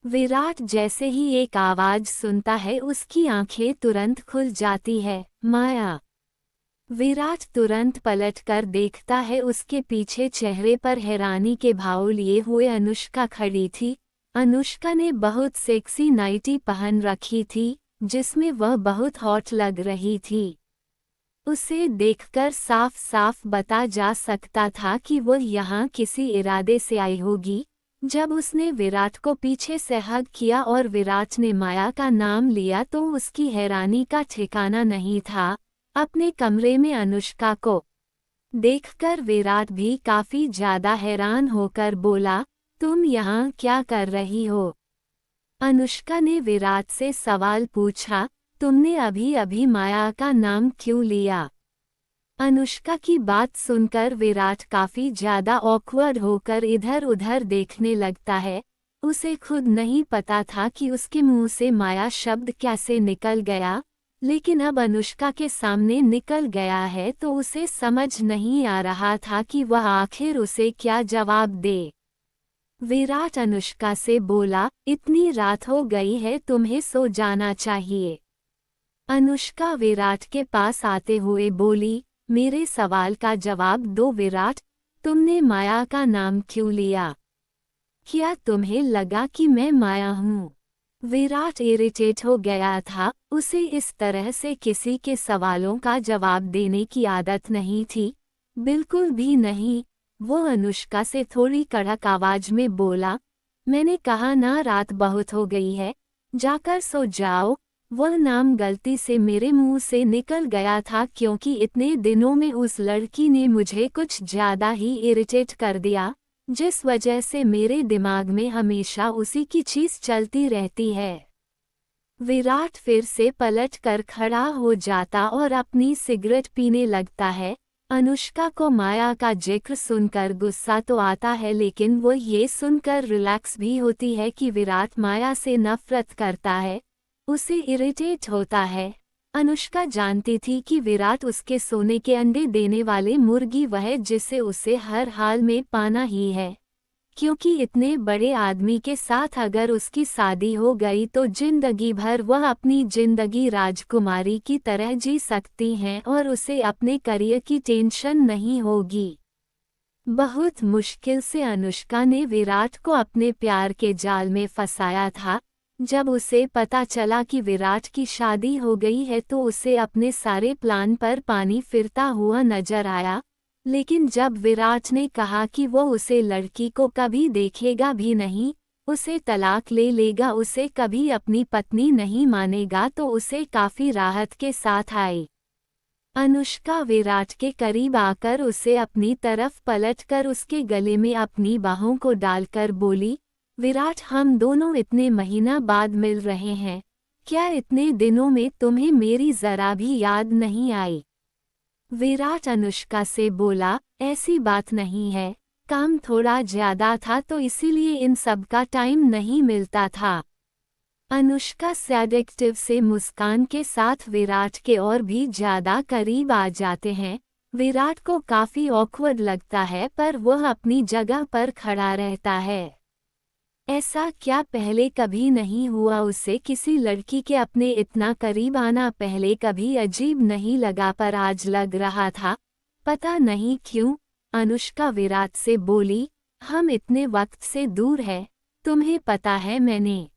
विराट जैसे ही एक आवाज सुनता है उसकी आंखें तुरंत खुल जाती है, माया। विराट तुरंत पलटकर देखता है, उसके पीछे चेहरे पर हैरानी के भाव लिए हुए अनुष्का खड़ी थी। अनुष्का ने बहुत सेक्सी नाइटी पहन रखी थी जिसमें वह बहुत हॉट लग रही थी। उसे देखकर साफ साफ बता जा सकता था कि वह यहाँ किसी इरादे से आई होगी। जब उसने विराट को पीछे से हग किया और विराट ने माया का नाम लिया तो उसकी हैरानी का ठिकाना नहीं था। अपने कमरे में अनुष्का को देखकर विराट भी काफी ज्यादा हैरान होकर बोला, तुम यहाँ क्या कर रही हो? अनुष्का ने विराट से सवाल पूछा, तुमने अभी अभी माया का नाम क्यों लिया? अनुष्का की बात सुनकर विराट काफी ज्यादा ऑकवर्ड होकर इधर उधर देखने लगता है। उसे खुद नहीं पता था कि उसके मुंह से माया शब्द कैसे निकल गया, लेकिन अब अनुष्का के सामने निकल गया है तो उसे समझ नहीं आ रहा था कि वह आखिर उसे क्या जवाब दे। विराट अनुष्का से बोला, इतनी रात हो गई है, तुम्हें सो जाना चाहिए। अनुष्का विराट के पास आते हुए बोली, मेरे सवाल का जवाब दो विराट, तुमने माया का नाम क्यों लिया? क्या तुम्हें लगा कि मैं माया हूँ? विराट इरिटेट हो गया था, उसे इस तरह से किसी के सवालों का जवाब देने की आदत नहीं थी, बिल्कुल भी नहीं। वो अनुष्का से थोड़ी कड़क आवाज में बोला, मैंने कहा ना रात बहुत हो गई है, जाकर सो जाओ। वह नाम गलती से मेरे मुंह से निकल गया था क्योंकि इतने दिनों में उस लड़की ने मुझे कुछ ज्यादा ही इरिटेट कर दिया, जिस वजह से मेरे दिमाग में हमेशा उसी की चीज चलती रहती है। विराट फिर से पलट कर खड़ा हो जाता और अपनी सिगरेट पीने लगता है। अनुष्का को माया का जिक्र सुनकर गुस्सा तो आता है, लेकिन वो ये सुनकर रिलैक्स भी होती है कि विराट माया से नफरत करता है, उसे इरिटेट होता है। अनुष्का जानती थी कि विराट उसके सोने के अंडे देने वाले मुर्गी वह जिसे उसे हर हाल में पाना ही है, क्योंकि इतने बड़े आदमी के साथ अगर उसकी शादी हो गई तो जिंदगी भर वह अपनी जिंदगी राजकुमारी की तरह जी सकती हैं और उसे अपने करियर की टेंशन नहीं होगी। बहुत मुश्किल से अनुष्का ने विराट को अपने प्यार के जाल में फंसाया था। जब उसे पता चला कि विराट की शादी हो गई है तो उसे अपने सारे प्लान पर पानी फिरता हुआ नजर आया। लेकिन जब विराट ने कहा कि वो उसे लड़की को कभी देखेगा भी नहीं, उसे तलाक ले लेगा, उसे कभी अपनी पत्नी नहीं मानेगा, तो उसे काफी राहत के साथ आई। अनुष्का विराट के करीब आकर उसे अपनी तरफ पलटकर उसके गले में अपनी बाहों को डालकर बोली, विराट हम दोनों इतने महीना बाद मिल रहे हैं, क्या इतने दिनों में तुम्हें मेरी जरा भी याद नहीं आई? विराट अनुष्का से बोला, ऐसी बात नहीं है, काम थोड़ा ज्यादा था तो इसीलिए इन सब का टाइम नहीं मिलता था। अनुष्का सैडिक्टिव से मुस्कान के साथ विराट के और भी ज्यादा करीब आ जाते हैं। विराट को काफी ऑकवर्ड लगता है पर वह अपनी जगह पर खड़ा रहता है। ऐसा क्या पहले कभी नहीं हुआ? उसे किसी लड़की के अपने इतना करीब आना पहले कभी अजीब नहीं लगा पर आज लग रहा था, पता नहीं क्यों। अनुष्का विराट से बोली, हम इतने वक्त से दूर हैं, तुम्हें पता है मैंने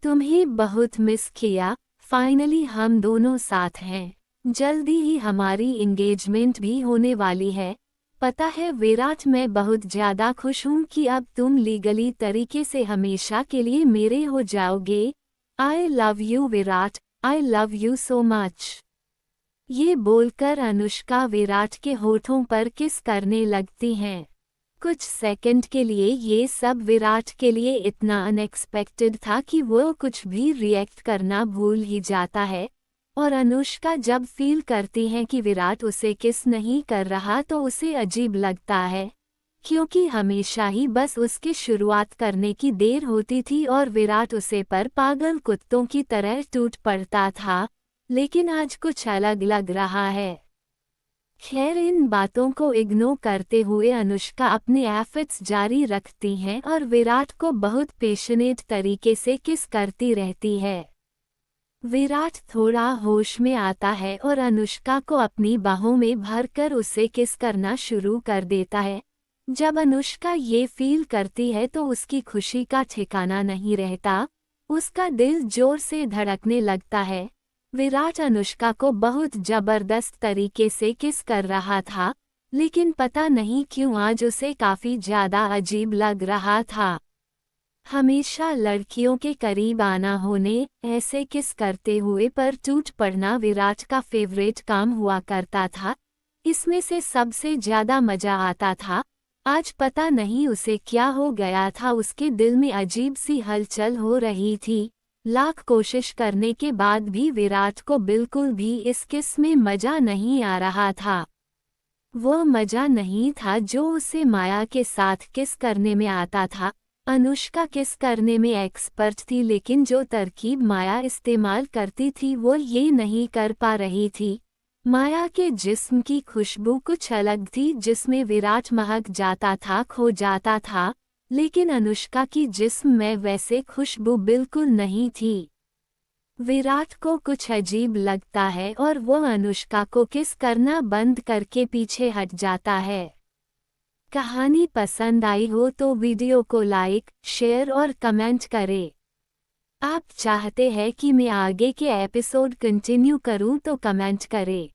तुम्हें बहुत मिस किया। फाइनली हम दोनों साथ हैं, जल्दी ही हमारी एंगेजमेंट भी होने वाली है। पता है विराट, मैं बहुत ज्यादा खुश हूँ कि अब तुम लीगली तरीके से हमेशा के लिए मेरे हो जाओगे। I love you Virat, I love you so much. ये बोलकर अनुष्का विराट के होठों पर किस करने लगती हैं। कुछ सेकंड के लिए ये सब विराट के लिए इतना अनएक्सपेक्टेड था कि वो कुछ भी रिएक्ट करना भूल ही जाता है। और अनुष्का जब फील करती है कि विराट उसे किस नहीं कर रहा तो उसे अजीब लगता है, क्योंकि हमेशा ही बस उसके शुरुआत करने की देर होती थी और विराट उसे पर पागल कुत्तों की तरह टूट पड़ता था। लेकिन आज कुछ अलग लग रहा है। खैर, इन बातों को इग्नोर करते हुए अनुष्का अपने एफर्ट्स जारी रखती हैं और विराट को बहुत पेशनेट तरीके से किस करती रहती है। विराट थोड़ा होश में आता है और अनुष्का को अपनी बाहों में भरकर उसे किस करना शुरू कर देता है। जब अनुष्का ये फील करती है तो उसकी खुशी का ठिकाना नहीं रहता, उसका दिल जोर से धड़कने लगता है। विराट अनुष्का को बहुत जबरदस्त तरीके से किस कर रहा था, लेकिन पता नहीं क्यों आज उसे काफी ज्यादा अजीब लग रहा था। हमेशा लड़कियों के करीब आना होने, ऐसे किस करते हुए पर टूट पड़ना विराट का फेवरेट काम हुआ करता था। इसमें से सबसे ज्यादा मजा आता था। आज पता नहीं उसे क्या हो गया था, उसके दिल में अजीब सी हलचल हो रही थी। लाख कोशिश करने के बाद भी विराट को बिल्कुल भी इस किस में मजा नहीं आ रहा था। वो मजा नहीं था जो उसे माया के साथ किस करने में आता था। अनुष्का किस करने में एक्सपर्ट थी, लेकिन जो तरकीब माया इस्तेमाल करती थी वो ये नहीं कर पा रही थी। माया के जिस्म की खुशबू कुछ अलग थी, जिसमें विराट महक जाता था, खो जाता था, लेकिन अनुष्का की जिस्म में वैसे खुशबू बिल्कुल नहीं थी। विराट को कुछ अजीब लगता है और वो अनुष्का को किस करना बंद करके पीछे हट जाता है। कहानी पसंद आई हो तो वीडियो को लाइक, शेयर और कमेंट करें। आप चाहते हैं कि मैं आगे के एपिसोड कंटिन्यू करूं तो कमेंट करें।